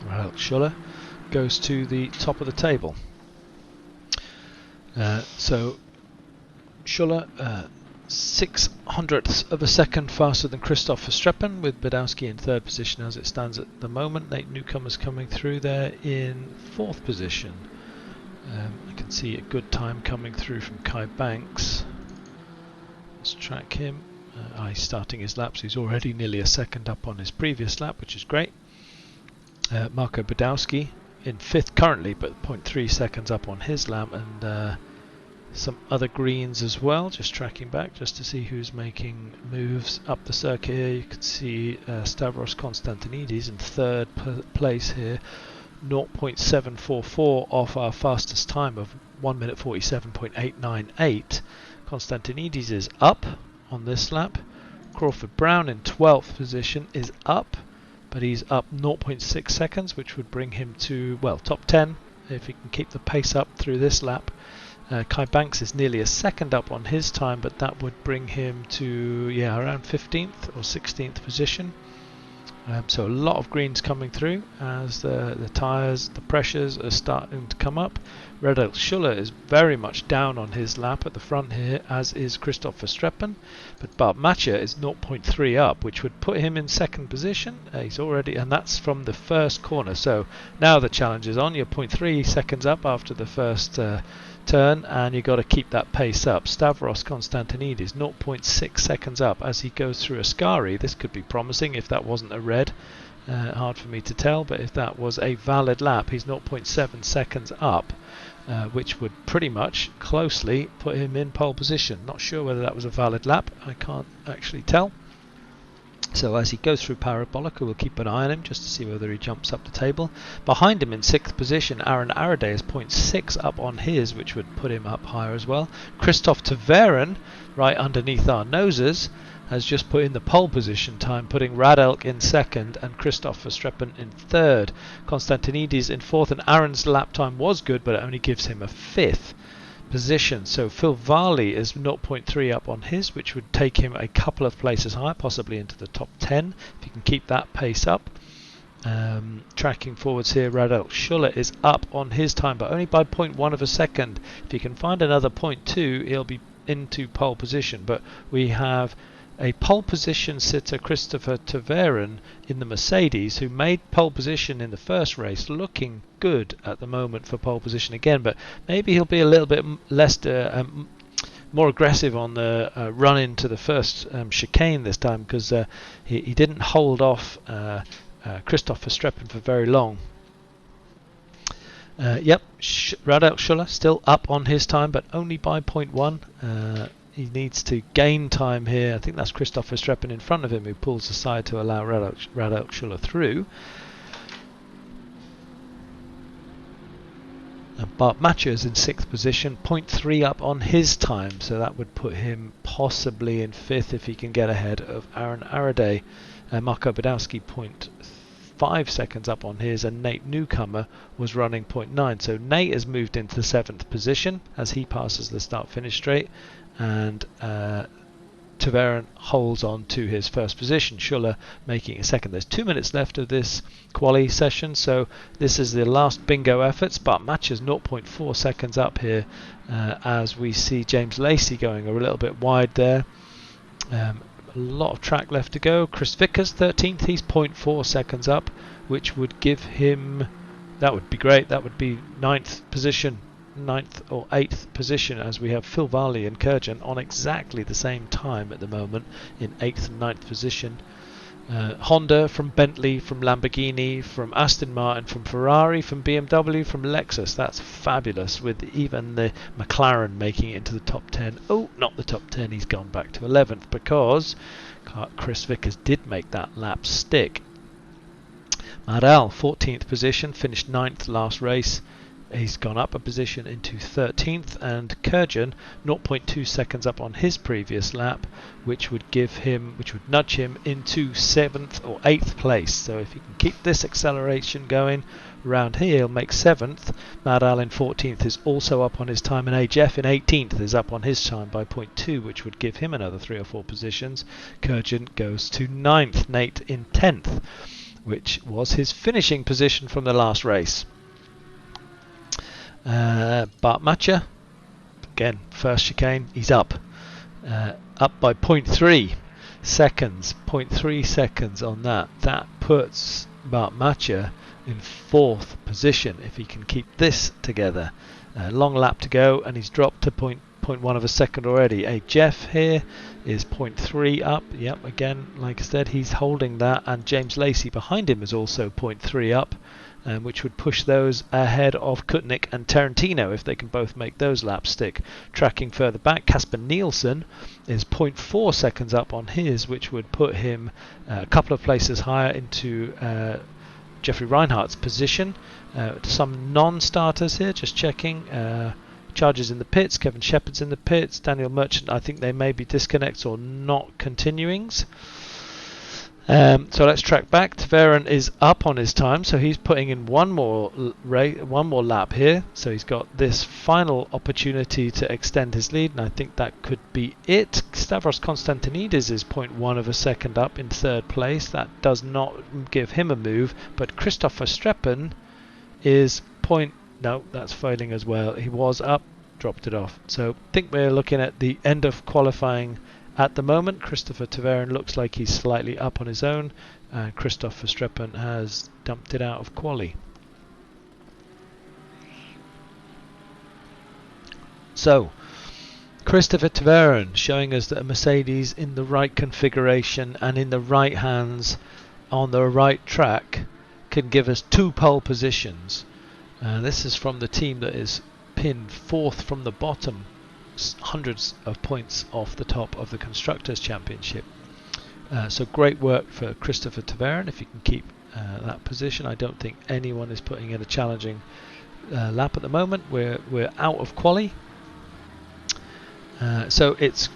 S1: Well, Schuller goes to the top of the table. So Schuller 0.06 of a second faster than Christoph Verstappen, with Badowski in 3rd position as it stands at the moment. Nate Newcomer's coming through there in 4th position. I can see a good time coming through from Kai Banks. Let's track him. He's starting his laps. He's already nearly a second up on his previous lap, which is great. Marco Badowski in 5th currently, but 0.3 seconds up on his lap, and some other greens as well. Just tracking back just to see who's making moves up the circuit here. You can see Stavros Konstantinidis in 3rd place here, 0.744 off our fastest time of 1 minute 47.898. Konstantinidis is up on this lap. Crawford Brown in 12th position is up, but he's up 0.6 seconds, which would bring him to, well, top 10 if he can keep the pace up through this lap. Kai Banks is nearly a second up on his time, but that would bring him to around 15th or 16th position. So a lot of greens coming through as the tyres, the pressures are starting to come up. Radek Schuller is very much down on his lap at the front here, as is Christoph Verstappen, but Bart Matcher is 0.3 up, which would put him in 2nd position. He's already, and that's from the first corner. So now the challenge is on. You're 0.3 seconds up after the first turn, and you've got to keep that pace up. Stavros Konstantinidis 0.6 seconds up as he goes through Ascari. This could be promising if that wasn't a red. Hard for me to tell, but if that was a valid lap, he's 0.7 seconds up, which would pretty much closely put him in pole position. Not sure whether that was a valid lap, I can't actually tell. So as he goes through Parabolica, we'll keep an eye on him just to see whether he jumps up the table. Behind him in 6th position, Aaron Araday is 0.6 up on his, which would put him up higher as well. Christoph Taveren, right underneath our noses, has just put in the pole position time, putting Radek in 2nd and Christoph Verstappen in 3rd. Konstantinidis in 4th, and Aaron's lap time was good, but it only gives him a 5th position. So Phil Varley is 0.3 up on his, which would take him a couple of places higher, possibly into the top 10, if he can keep that pace up. Tracking forwards here, Radek Schuller is up on his time, but only by 0.1 of a second. If he can find another 0.2, he'll be into pole position. But we have a pole position sitter, Christopher Taveren, in the Mercedes, who made pole position in the first race, looking good at the moment for pole position again, but maybe he'll be a little bit less more aggressive on the run into the first chicane this time, because he didn't hold off Christoph Verstappen for very long. Yep, Radek Schuller still up on his time, but only by 0.1. He needs to gain time here. I think that's Christoph Verstappen in front of him who pulls aside to allow Radek Schuller through. And Bart Matcher's in 6th position, 0.3 up on his time, so that would put him possibly in 5th if he can get ahead of Aaron Araday. Marko Badowski 0.5 seconds up on his, and Nate Newcomer was running 0.9. So Nate has moved into 7th position as he passes the start-finish straight, and Taveren holds on to his first position. Schuller making a second. There's 2 minutes left of this quali session, so this is the last bingo efforts. But Matcher's 0.4 seconds up here, as we see James Lacey going a little bit wide there. A lot of track left to go. Chris Vickers 13th, he's 0.4 seconds up, which would give him, that would be great, that would be 9th position, 9th or 8th position, as we have Phil Varley and Kurjan on exactly the same time at the moment in 8th and 9th position. Honda, from Bentley, from Lamborghini, from Aston Martin, from Ferrari, from BMW, from Lexus. That's fabulous, with even the McLaren making it into the top 10. Oh, not the top 10, he's gone back to 11th because Chris Vickers did make that lap stick. Maral, 14th position, finished 9th last race. He's gone up a position into 13th, and Kurjan 0.2 seconds up on his previous lap, which would nudge him into 7th or 8th place. So if he can keep this acceleration going around here, he'll make 7th. Maral in 14th is also up on his time, and AJF in 18th is up on his time by 0.2, which would give him another 3 or 4 positions. Kurjan goes to 9th, Nate in 10th, which was his finishing position from the last race. Bart Matcher, again, first chicane, he's up by 0.3 seconds, 0.3 seconds on that. That puts Bart Matcher in 4th position if he can keep this together. Long lap to go, and he's dropped to 0.1 of a second already. Jeff here is 0.3 up. Yep, again, like I said, he's holding that, and James Lacey behind him is also 0.3 up. Which would push those ahead of Kutnik and Tarantino if they can both make those laps stick. Tracking further back, Casper Nielsen is 0.4 seconds up on his, which would put him a couple of places higher into Jeffrey Reinhardt's position. Some non-starters here, just checking. Charges in the pits, Kevin Shepherd's in the pits, Daniel Merchant, I think they may be disconnects or not continuings. So let's track back. Taveren is up on his time, so he's putting in one more lap here. So he's got this final opportunity to extend his lead, and I think that could be it. Stavros Konstantinidis is 0.1 of a second up in 3rd place. That does not give him a move, but Christoph Verstappen is no, that's failing as well. He was up, dropped it off. So I think we're looking at the end of qualifying. At the moment, Christopher Taveren looks like he's slightly up on his own, and Christoph Verstappen has dumped it out of quali. So, Christopher Taveren showing us that a Mercedes in the right configuration and in the right hands on the right track can give us 2 pole positions. This is from the team that is pinned 4th from the bottom, hundreds of points off the top of the Constructors' Championship. So great work for Christopher Taveren if he can keep that position. I don't think anyone is putting in a challenging lap at the moment. We're out of quali. So it's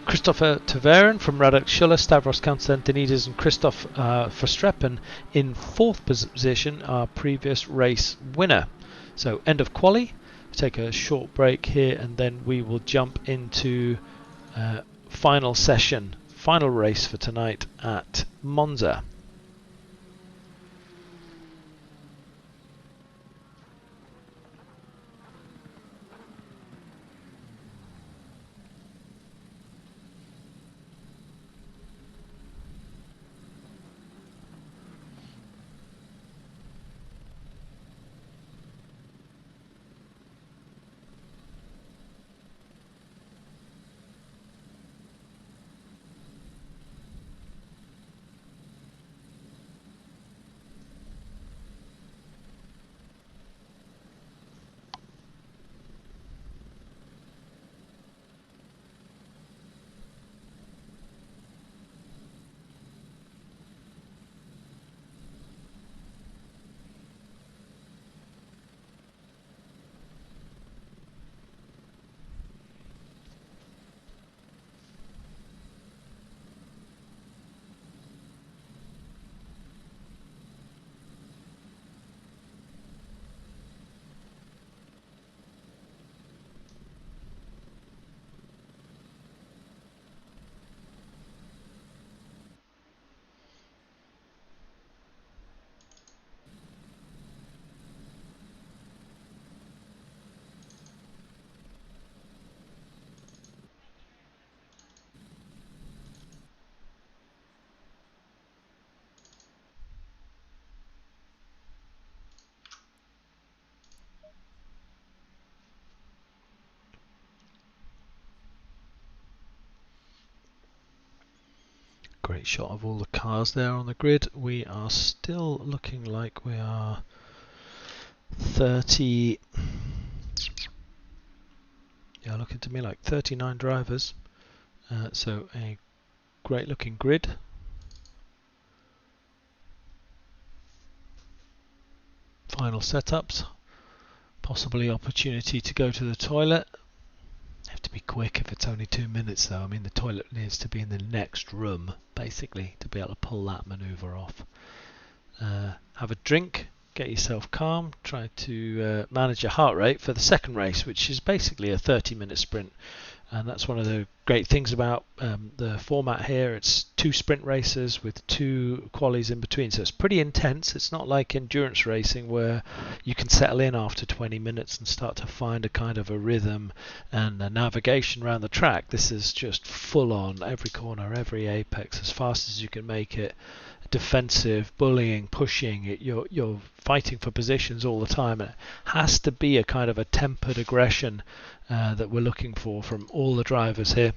S1: Christopher Taveren from Radek Schuller, Stavros Konstantinidis and Christoph Verstappen in 4th position, our previous race winner. So end of quali. Take a short break here, and then we will jump into final session, final race for tonight at Monza. Great shot of all the cars there on the grid. We are still looking like we are 30. Yeah, looking to me like 39 drivers. So a great looking grid. Final setups. Possibly opportunity to go to the toilet. Have to be quick if it's only 2 minutes though. I mean, the toilet needs to be in the next room basically to be able to pull that maneuver off. Have a drink, get yourself calm, try to manage your heart rate for the second race, which is basically a 30-minute sprint. And that's one of the great things about the format here. It's 2 sprint races with 2 qualies in between, so it's pretty intense. It's not like endurance racing where you can settle in after 20 minutes and start to find a kind of a rhythm and a navigation around the track. This is just full on, every corner, every apex, as fast as you can make it. Defensive, bullying, pushing. You're fighting for positions all the time. It has to be a kind of a tempered aggression that we're looking for from all the drivers here.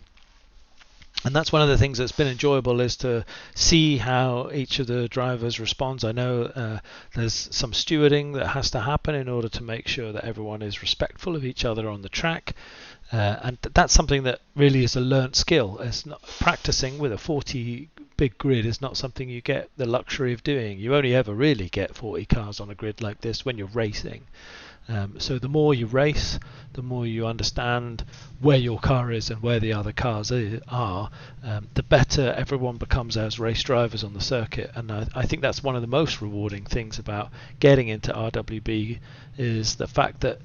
S1: And that's one of the things that's been enjoyable, is to see how each of the drivers responds. I know there's some stewarding that has to happen in order to make sure that everyone is respectful of each other on the track. And that's something that really is a learnt skill. It's not practicing with a 40 big grid is not something you get the luxury of doing. You only ever really get 40 cars on a grid like this when you're racing. So the more you race, the more you understand where your car is and where the other cars are, the better everyone becomes as race drivers on the circuit. And I think that's one of the most rewarding things about getting into RWB, is the fact that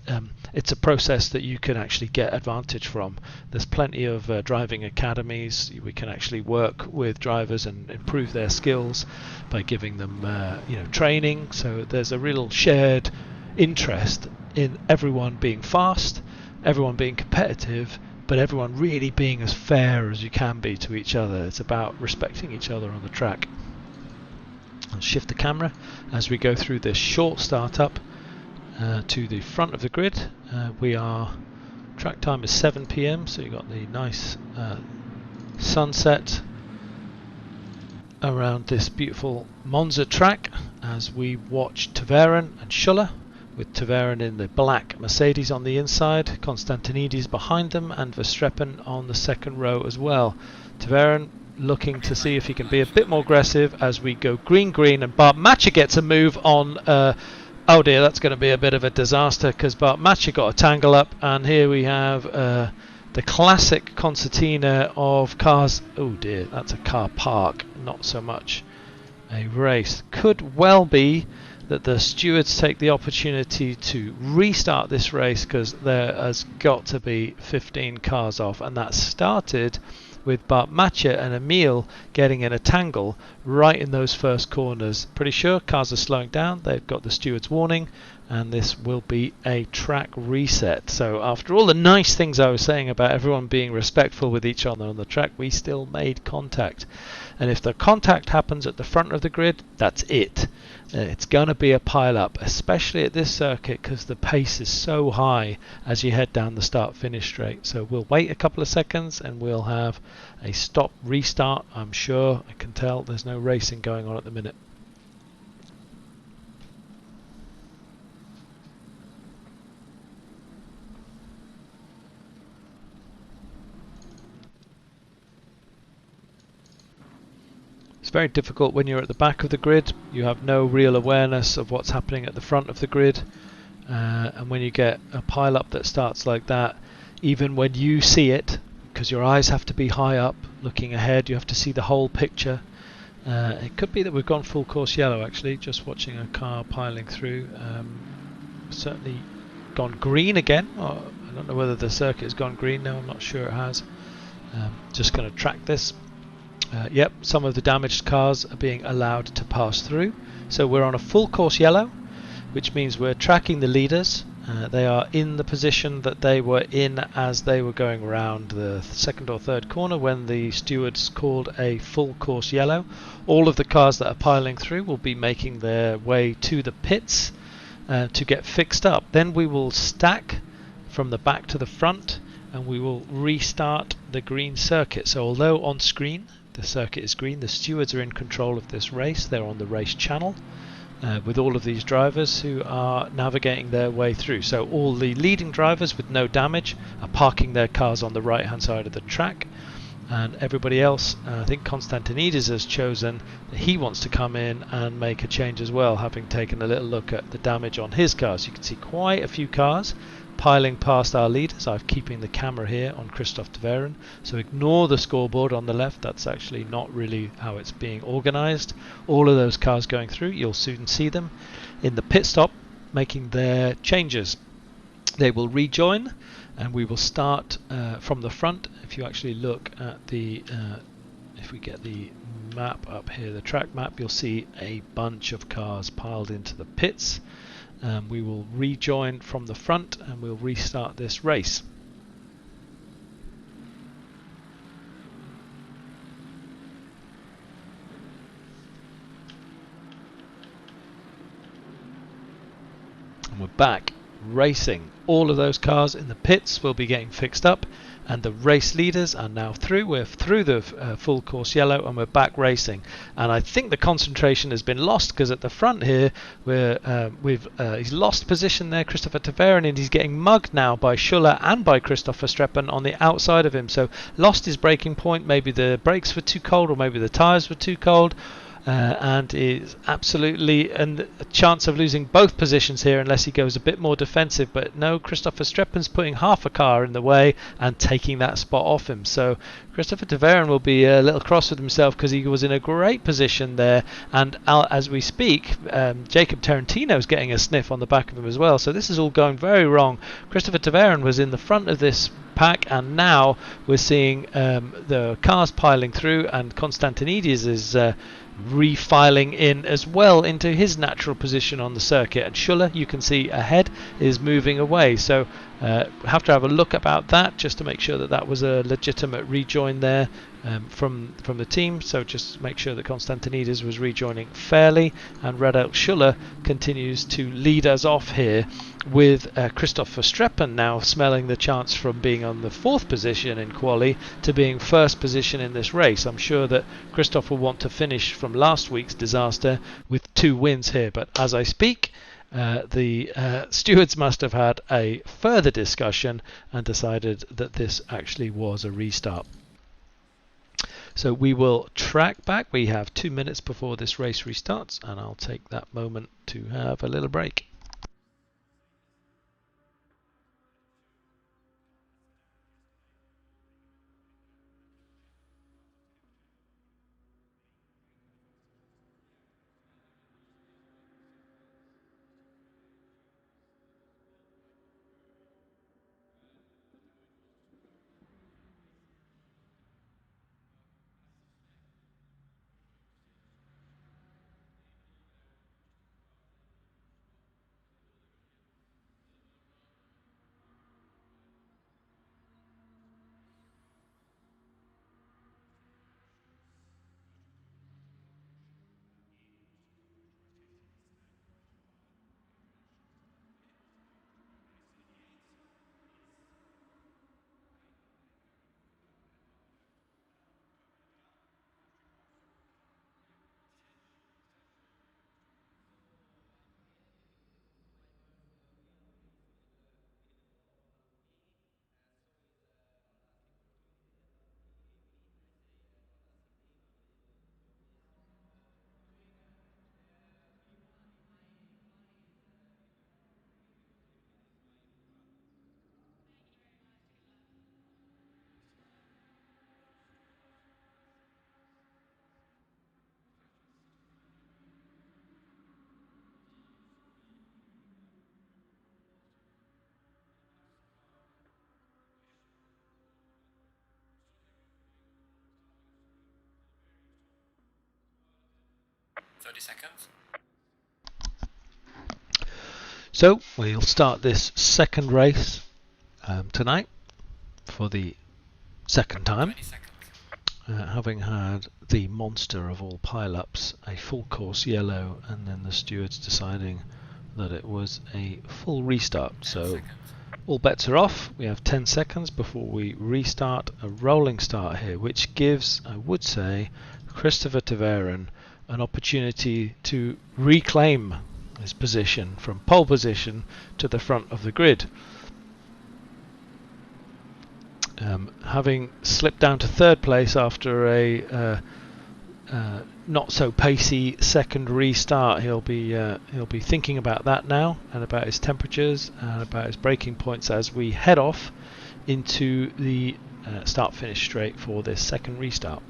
S1: it's a process that you can actually get advantage from. There's plenty of driving academies. We can actually work with drivers and improve their skills by giving them training. So there's a real shared interest in everyone being fast, everyone being competitive, but everyone really being as fair as you can be to each other. It's about respecting each other on the track. I'll shift the camera as we go through this short startup to the front of the grid. Track time is 7 PM, so you've got the nice sunset around this beautiful Monza track as we watch Tverin and Schuller, with Tverin in the black Mercedes on the inside, Constantinides behind them, and Verstappen on the second row as well. Tverin looking to see if he can be a bit more aggressive as we go green, and Bart Matcher gets a move on. Oh dear, that's going to be a bit of a disaster, because Bart Matcher got a tangle up, and here we have the classic concertina of cars. Oh dear, that's a car park, not so much a race. Could well be that the stewards take the opportunity to restart this race, because there has got to be 15 cars off, and that started with Bart Matcher and Emil getting in a tangle right in those first corners. Pretty sure cars are slowing down. They've got the stewards warning, and this will be a track reset. So after all the nice things I was saying about everyone being respectful with each other on the track, we still made contact. And if the contact happens at the front of the grid, that's it. It's going to be a pile-up, especially at this circuit, because the pace is so high as you head down the start-finish straight. So we'll wait a couple of seconds and we'll have a stop restart. I'm sure, I can tell there's no racing going on at the minute. It's very difficult when you're at the back of the grid. You have no real awareness of what's happening at the front of the grid, and when you get a pile-up that starts like that, even when you see it, because your eyes have to be high up looking ahead, you have to see the whole picture. It could be that we've gone full course yellow, actually, just watching a car piling through. Certainly gone green again. I don't know whether the circuit has gone green now, I'm not sure it has. Just going to track this. Yep, some of the damaged cars are being allowed to pass through. So we're on a full course yellow, which means we're tracking the leaders. They are in the position that they were in as they were going around the second or third corner when the stewards called a full course yellow. All of the cars that are piling through will be making their way to the pits to get fixed up. Then we will stack from the back to the front, and we will restart the green circuit. So although on screen the circuit is green. The stewards are in control of this race. They're on the race channel with all of these drivers who are navigating their way through. So all the leading drivers with no damage are parking their cars on the right hand side of the track, and everybody else, I think Konstantinides has chosen that he wants to come in and make a change as well, having taken a little look at the damage on his cars. You can see quite a few cars piling past our leaders. I'm keeping the camera here on Christophe de Veren, so ignore the scoreboard on the left. That's actually not really how it's being organised. All of those cars going through, you'll soon see them in the pit stop making their changes. They will rejoin, and we will start from the front. If you actually look at the, if we get the map up here, the track map, you'll see a bunch of cars piled into the pits. We will rejoin from the front and we'll restart this race. And we're back racing. All of those cars in the pits will be getting fixed up, and the race leaders are now through. We're through the full course yellow and we're back racing. And I think the concentration has been lost, because at the front here he's lost position there, Christopher de Veren, and he's getting mugged now by Schuller and by Christoph Verstappen on the outside of him. So lost his braking point. Maybe the brakes were too cold, or maybe the tyres were too cold. And is absolutely a chance of losing both positions here unless he goes a bit more defensive. But no, Christopher Streppen's putting half a car in the way and taking that spot off him. So Christopher de Veren will be a little cross with himself, because he was in a great position there, and as we speak, Jacob Tarantino's getting a sniff on the back of him as well. So this is all going very wrong. Christopher de Veren was in the front of this pack, and now we're seeing the cars piling through, and Konstantinides is refiling in as well into his natural position on the circuit, and Schuller, you can see ahead, is moving away. So have to have a look about that, just to make sure that that was a legitimate rejoin there from the team. So just make sure that Konstantinides was rejoining fairly, and Radek Schuller continues to lead us off here, with Christoph Verstappen now smelling the chance from being on the 4th position in quali to being 1st position in this race. I'm sure that Christoph will want to finish from last week's disaster with 2 wins here, but as I speak, the stewards must have had a further discussion and decided that this actually was a restart. So we will track back. We have 2 minutes before this race restarts, and I'll take that moment to have a little break.
S2: Seconds.
S1: So we'll start this second race tonight for the second time, having had the monster of all pile-ups, a full course yellow, and then the stewards deciding that it was a full restart. So all bets are off. We have 10 seconds before we restart a rolling start here, which gives, I would say, Christopher Tverin an opportunity to reclaim his position from pole position to the front of the grid. Having slipped down to third place after a not so pacey second restart, he'll be thinking about that now, and about his temperatures and about his braking points as we head off into the start-finish straight for this second restart.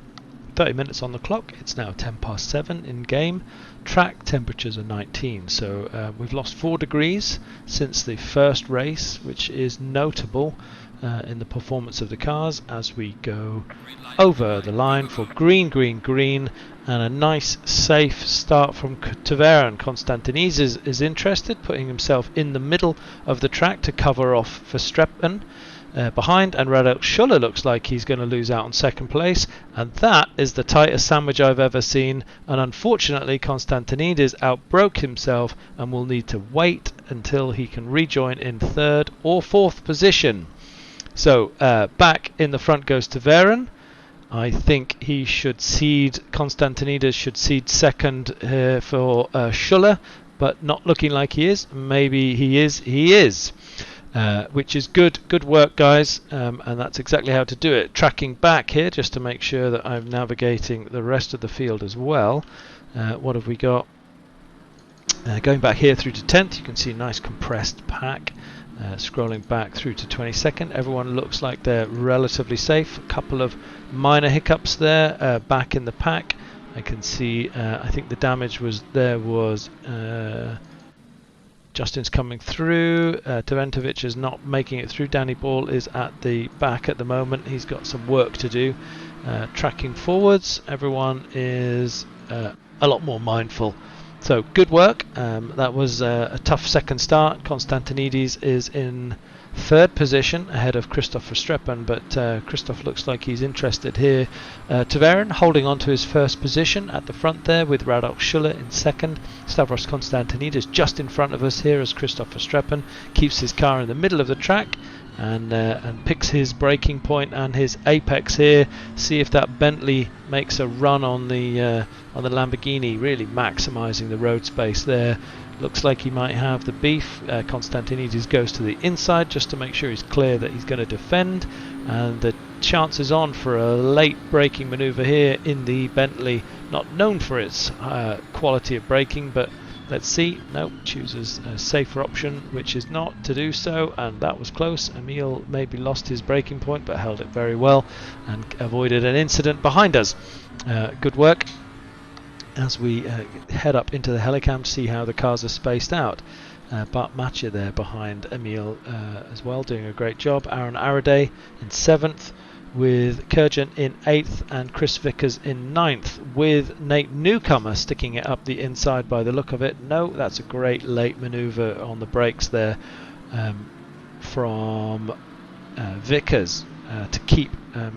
S1: 30 minutes on the clock. It's now 7:10 in game. Track temperatures are 19, so we've lost 4 degrees since the first race, which is notable in the performance of the cars as we go over the line for green, and a nice safe start from Tverin. Konstantinidis is interested, putting himself in the middle of the track to cover off Verstappen behind, and Radek Schuller looks like he's going to lose out on second place, and that is the tightest sandwich I've ever seen, and unfortunately Konstantinidis outbroke himself and will need to wait until he can rejoin in third or fourth position. So back in the front goes Tverin. I think he should cede, Konstantinidis should cede second here for Schuller, but not looking like he is. Maybe he is. Which is good work, guys, and that's exactly how to do it. Tracking back here just to make sure that I'm navigating the rest of the field as well. What have we got? Going back here through to 10th, you can see a nice compressed pack. Scrolling back through to 22nd, everyone looks like they're relatively safe. A couple of minor hiccups there back in the pack. I can see, I think the damage was Justin's coming through. Taventovic is not making it through. Danny Ball is at the back at the moment. He's got some work to do. Tracking forwards, everyone is a lot more mindful. So good work. That was a tough second start. Konstantinidis is in third position ahead of Christoph Verstappen, but Christoph looks like he's interested here. Tverin holding on to his first position at the front there with Radek Schuller in second. Stavros Konstantinidis just in front of us here as Christoph Verstappen keeps his car in the middle of the track and picks his braking point and his apex here. See if that Bentley makes a run on the Lamborghini, really maximising the road space there. Looks like he might have the beef. Konstantinidis goes to the inside just to make sure he's clear that he's going to defend, and the chance is on for a late braking manoeuvre here in the Bentley, not known for its quality of braking, but let's see. Nope, chooses a safer option, which is not to do so, and that was close. Emil maybe lost his braking point but held it very well and avoided an incident behind us. Good work as we head up into the helicam to see how the cars are spaced out. Bart Matcha there behind Emil as well, doing a great job. Aaron Araday in 7th, with Kurjan in 8th and Chris Vickers in 9th, with Nate Newcomer sticking it up the inside by the look of it. No, that's a great late manoeuvre on the brakes there from Vickers to keep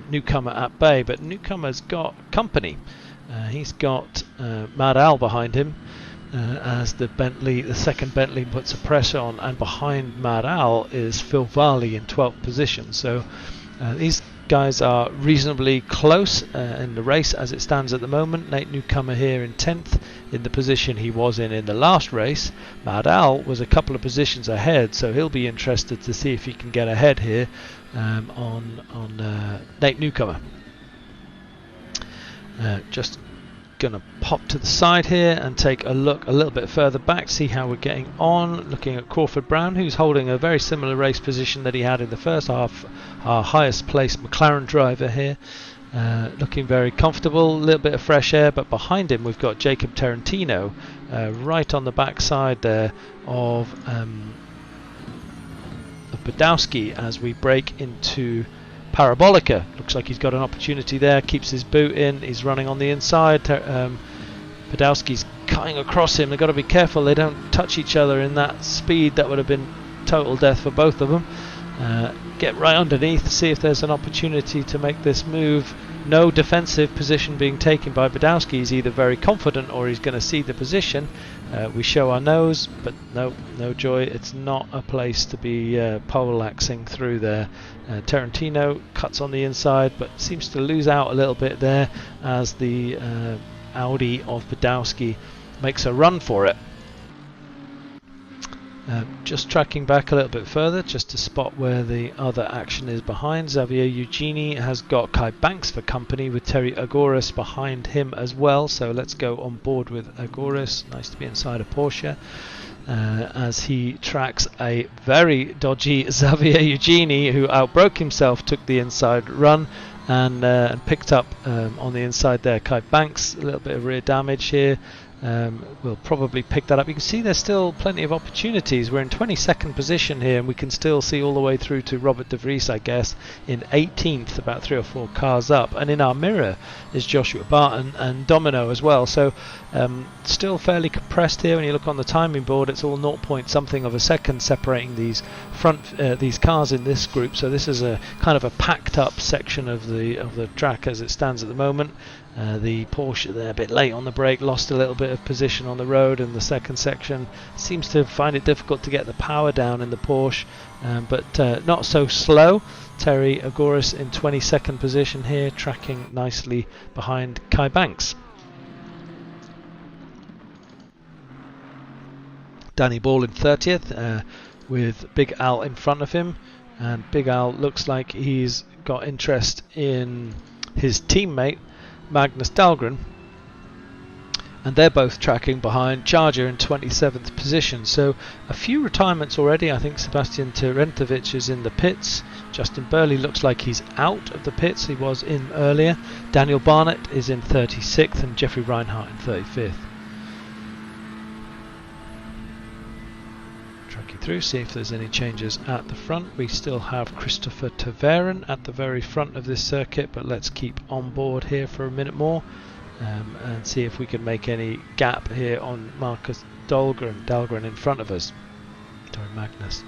S1: Newcomer at bay, but Newcomer's got company. He's got Mad Al behind him as the second Bentley puts a pressure on, and behind Mad Al is Phil Varley in 12th position. So these guys are reasonably close in the race as it stands at the moment. Nate Newcomer here in 10th, in the position he was in the last race. Mad Al was a couple of positions ahead, so he'll be interested to see if he can get ahead here on Nate Newcomer. Just gonna pop to the side here and take a look a little bit further back, see how we're getting on. Looking at Crawford Brown, who's holding a very similar race position that he had in the first half, our highest placed McLaren driver here, looking very comfortable. A little bit of fresh air, but behind him we've got Jacob Tarantino right on the back side there of Badowski as we break into Parabolica. Looks like he's got an opportunity there, keeps his boot in, he's running on the inside. Podolski's cutting across him. They've got to be careful they don't touch each other in that speed. That would have been total death for both of them. get right underneath, see if there's an opportunity to make this move. No defensive position being taken by Badowski. He's either very confident or he's going to see the position. We show our nose, but no joy. It's not a place to be poleaxing through there. Tarantino cuts on the inside, but seems to lose out a little bit there as the Audi of Badowski makes a run for it. Just tracking back a little bit further just to spot where the other action is behind. Xavier Eugeni has got Kai Banks for company with Terry Agoris behind him as well, so let's go on board with Agoris. Nice to be inside a Porsche as he tracks a very dodgy Xavier Eugeni, who outbroke himself, took the inside run and picked up on the inside there Kai Banks. A little bit of rear damage here. We'll probably pick that up. You can see there's still plenty of opportunities. We're in 22nd position here, and we can still see all the way through to Robert de Vries, I guess, in 18th, about 3 or 4 cars up. And in our mirror is Joshua Barton and Domino as well. So still fairly compressed here. When you look on the timing board, it's all 0 point something of a second separating these these cars in this group. So this is a kind of a packed up section of the track as it stands at the moment. The Porsche there a bit late on the brake, lost a little bit of position on the road, and the second section seems to find it difficult to get the power down in the Porsche, but not so slow. Terry Agoris in 22nd position here, tracking nicely behind Kai Banks. Danny Ball in 30th with Big Al in front of him, and Big Al looks like he's got interest in his teammate Magnus Dahlgren, and they're both tracking behind Charger in 27th position. So a few retirements already. I think Sebastian Terentovic is in the pits. Justin Burley looks like he's out of the pits. He was in earlier. Daniel Barnett is in 36th and Jeffrey Reinhardt in 35th. Tracking through, see if there's any changes at the front. We still have Christopher Taveren at the very front of this circuit, but let's keep on board here for a minute more and see if we can make any gap here on Marcus Dahlgren in front of us. Sorry, Magnus.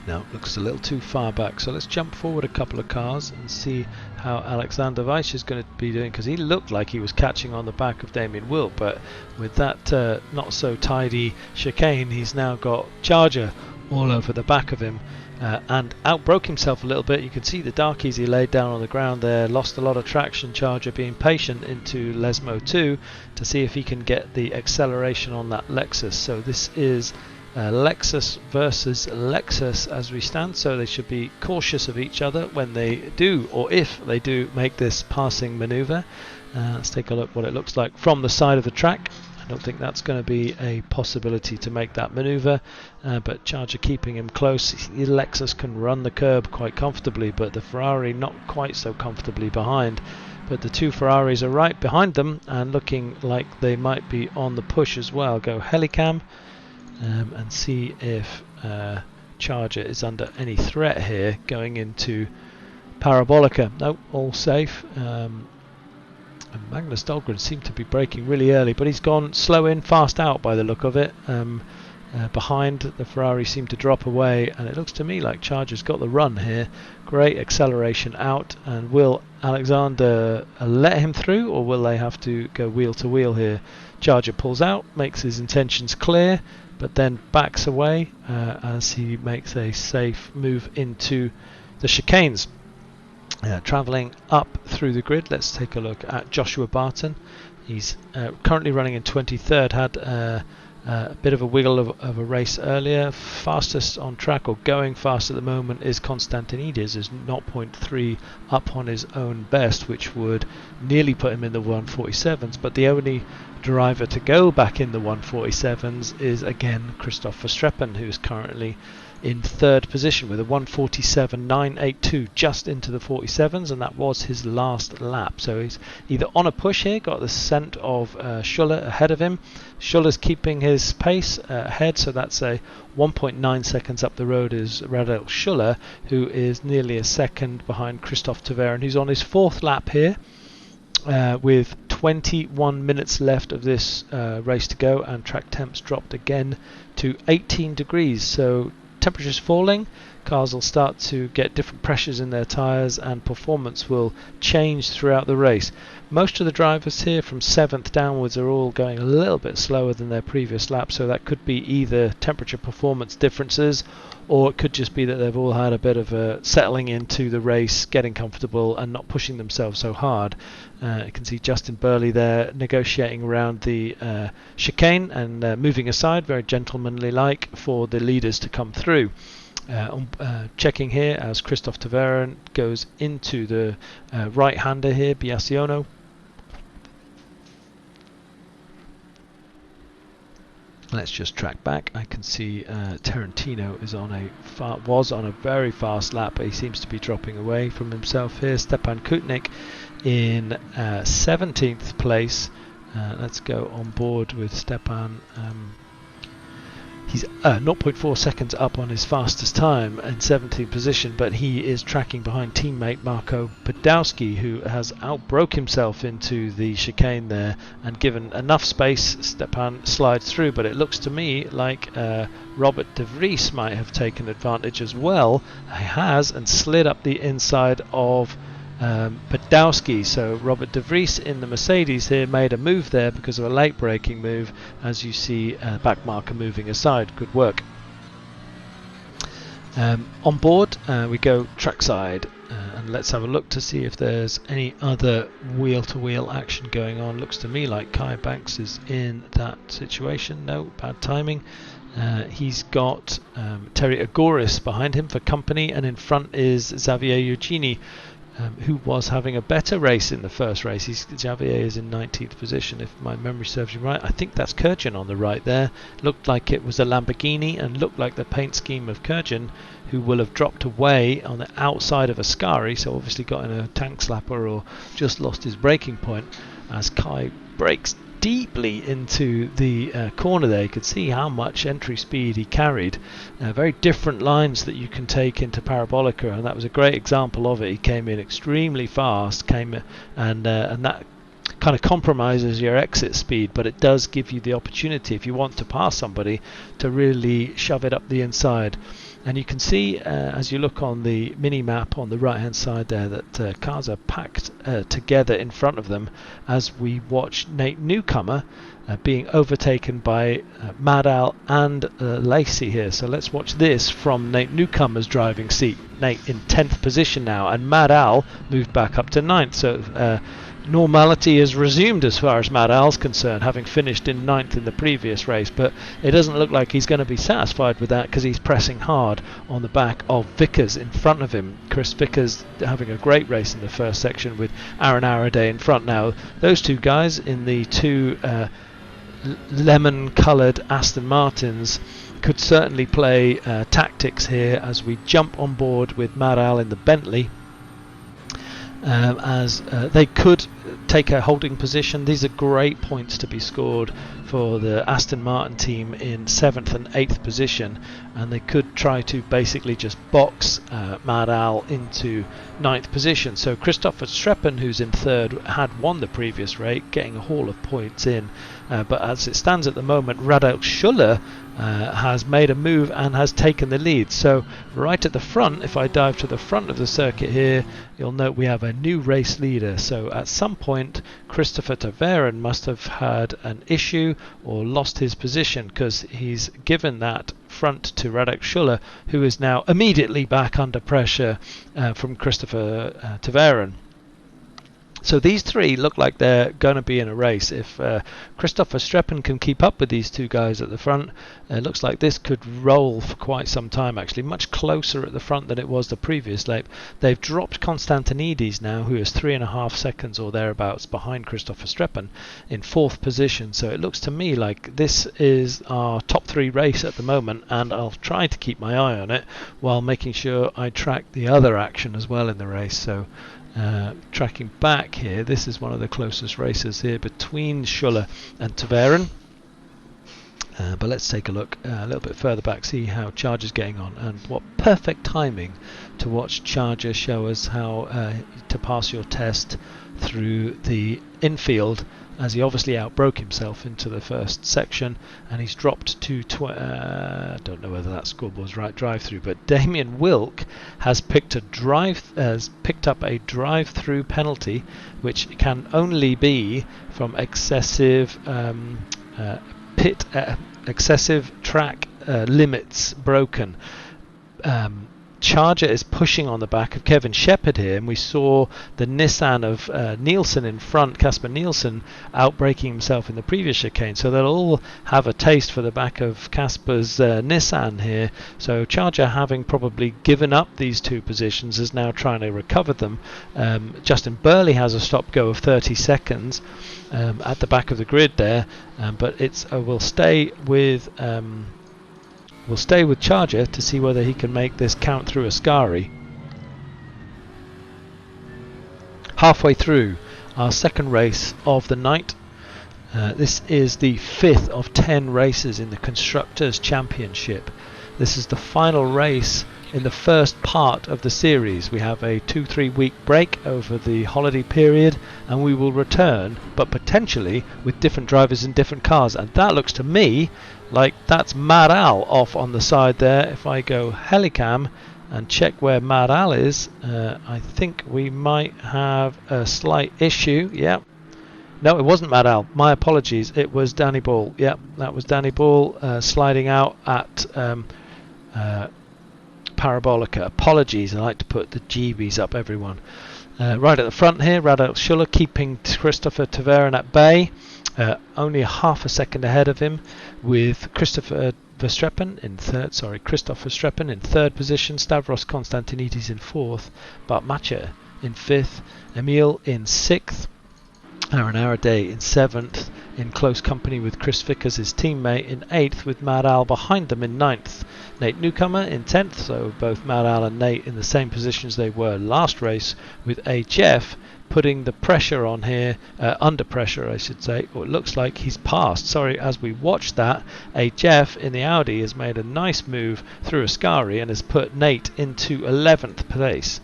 S1: No, looks a little too far back, so let's jump forward a couple of cars and see how Alexander Weiss is going to be doing, because he looked like he was catching on the back of Damien Will, but with that not so tidy chicane, he's now got Charger all over the back of him and outbroke himself a little bit. You can see the darkies he laid down on the ground there, lost a lot of traction. Charger being patient into Lesmo 2 to see if he can get the acceleration on that Lexus. So this is Lexus versus Lexus as we stand, so they should be cautious of each other when they do, or if they do, make this passing maneuver. Let's take a look what it looks like from the side of the track. I don't think that's going to be a possibility to make that maneuver, but Charger keeping him close. The Lexus can run the curb quite comfortably, but the Ferrari not quite so comfortably behind. But the two Ferraris are right behind them and looking like they might be on the push as well. Go Helicam and see if Charger is under any threat here going into Parabolica. Nope, all safe. And Magnus Dahlgren seemed to be braking really early, but he's gone slow in, fast out by the look of it. Behind, the Ferrari seemed to drop away, and it looks to me like Charger's got the run here. Great acceleration out, and will Alexander let him through, or will they have to go wheel to wheel here? Charger pulls out, makes his intentions clear, but then backs away as he makes a safe move into the chicanes. Travelling up through the grid, let's take a look at Joshua Barton. He's currently running in 23rd, had a bit of a wiggle of a race earlier. Fastest on track, or going fast at the moment, is Konstantinides, is 0.3 up on his own best, which would nearly put him in the 147s, but the only driver to go back in the 147s is again Christoph Verstappen, who's currently in third position with a 147.982 just into the 47s, and that was his last lap. So he's either on a push here, got the scent of Schuller ahead of him. Schuller's keeping his pace ahead, so that's a 1.9 seconds up the road is Radel Schuller, who is nearly a second behind Christoph Taveren, who's on his fourth lap here with 21 minutes left of this race to go, and track temps dropped again to 18 degrees. So temperatures falling, cars will start to get different pressures in their tyres, and performance will change throughout the race. Most of the drivers here from 7th downwards are all going a little bit slower than their previous lap, so that could be either temperature performance differences, or it could just be that they've all had a bit of a settling into the race, getting comfortable and not pushing themselves so hard. You can see Justin Burley there negotiating around the chicane and moving aside, very gentlemanly like, for the leaders to come through. Checking here as Christophe Taverin goes into the right-hander here, Biasiono. Let's just track back. I can see Tarantino was on a very fast lap, but he seems to be dropping away from himself here. Stepan Kutnik in 17th place. Let's go on board with Stepan. He's 0.4 seconds up on his fastest time in 17th position, but he is tracking behind teammate Marko Podowski, who has outbroke himself into the chicane there, and given enough space, Stepan slides through. But it looks to me like Robert de Vries might have taken advantage as well. He has, and slid up the inside of Podowski. So Robert de Vries in the Mercedes here made a move there because of a late braking move, as you see back marker moving aside. Good work. On board we go trackside, and let's have a look to see if there's any other wheel-to-wheel action going on. Looks to me like Kai Banks is in that situation. No, bad timing. He's got Terry Agoris behind him for company, and in front is Xavier Eugeni, who was having a better race in the first race. Xavier is in 19th position, if my memory serves you right. I think that's Kurjan on the right there. Looked like it was a Lamborghini, and looked like the paint scheme of Kurjan, who will have dropped away on the outside of Ascari, so obviously got in a tank slapper or just lost his braking point, as Kai brakes deeply into the corner there. You could see how much entry speed he carried. Very different lines that you can take into Parabolica, and that was a great example of it. He came in extremely fast, and that kind of compromises your exit speed, but it does give you the opportunity, if you want to pass somebody, to really shove it up the inside. And you can see as you look on the mini map on the right hand side there that cars are packed together in front of them, as we watch Nate Newcomer being overtaken by Mad Al and Lacey here. So let's watch this from Nate Newcomer's driving seat. Nate in 10th position now, and Mad Al moved back up to 9th. So normality is resumed as far as Mad Al's concerned, having finished in 9th in the previous race, but it doesn't look like he's going to be satisfied with that, because he's pressing hard on the back of Vickers in front of him. Chris Vickers having a great race in the first section with Aaron Araday in front now. Those two guys in the two lemon coloured Aston Martins could certainly play tactics here as we jump on board with Mad Al in the Bentley. As they could take a holding position. These are great points to be scored for the Aston Martin team in 7th and 8th position, and they could try to basically just box Mad Al into 9th position. So Christopher Streppen, who's in 3rd, had won the previous race, getting a haul of points in, but as it stands at the moment, Radek Schuller has made a move and has taken the lead. So right at the front, if I dive to the front of the circuit here, you'll note we have a new race leader. So at some point Christopher Taverin must have had an issue or lost his position, because he's given that front to Radek Schuller, who is now immediately back under pressure from Christopher Taverin. So these three look like they're going to be in a race. If Christopher Streppen can keep up with these two guys at the front, it looks like this could roll for quite some time, actually. Much closer at the front than it was the previous lap. They've dropped Constantinides now, who is 3.5 seconds or thereabouts behind Christopher Streppen in 4th position. So it looks to me like this is our top 3 race at the moment, and I'll try to keep my eye on it while making sure I track the other action as well in the race. So tracking back here, this is one of the closest races here between Schuller and Taverin. But let's take a look a little bit further back, see how Charger's getting on, and what perfect timing to watch Charger show us how to pass your test through the infield, as he obviously outbroke himself into the first section, and he's dropped to I don't know whether that scoreboard's right drive-through, but Damien Wilk has picked up a drive-through penalty, which can only be from excessive excessive track limits broken. Charger is pushing on the back of Kevin Shepherd here, and we saw the Nissan of Nielsen in front, Casper Nielsen, outbraking himself in the previous chicane, so they'll all have a taste for the back of Casper's Nissan here. So Charger, having probably given up these two positions, is now trying to recover them. Justin Burley has a stop-go of 30 seconds at the back of the grid there, but it's we'll stay with Charger to see whether he can make this count through Ascari. Halfway through our second race of the night. This is the 5th of 10 races in the Constructors Championship. This is the final race in the first part of the series. We have a 2-3 week break over the holiday period, and we will return, but potentially with different drivers in different cars, and that looks to me like that's Mad Al off on the side there. If I go helicam and check where Mad Al is, I think we might have a slight issue. Yeah, no, it wasn't Mad Al, my apologies, it was Danny Ball. Yeah, that was Danny Ball sliding out at Parabolica. Apologies, I like to put the GBs up, everyone. Right at the front here, Radel Schuller keeping Christopher Taverin at bay, only a half a second ahead of him, with Christopher Verstappen in third position, Stavros Konstantinides in fourth, Bart Macher in fifth, Emil in sixth, Aaron Araday in seventh, in close company with Chris Vickers, his teammate, in 8th, with Mad Al behind them in 9th. Nate Newcomer in 10th, so both Mad Al and Nate in the same positions they were last race, with HF putting the pressure on here, under pressure I should say, or it looks like he's passed. Sorry, as we watch that, HF in the Audi has made a nice move through Ascari and has put Nate into 11th place.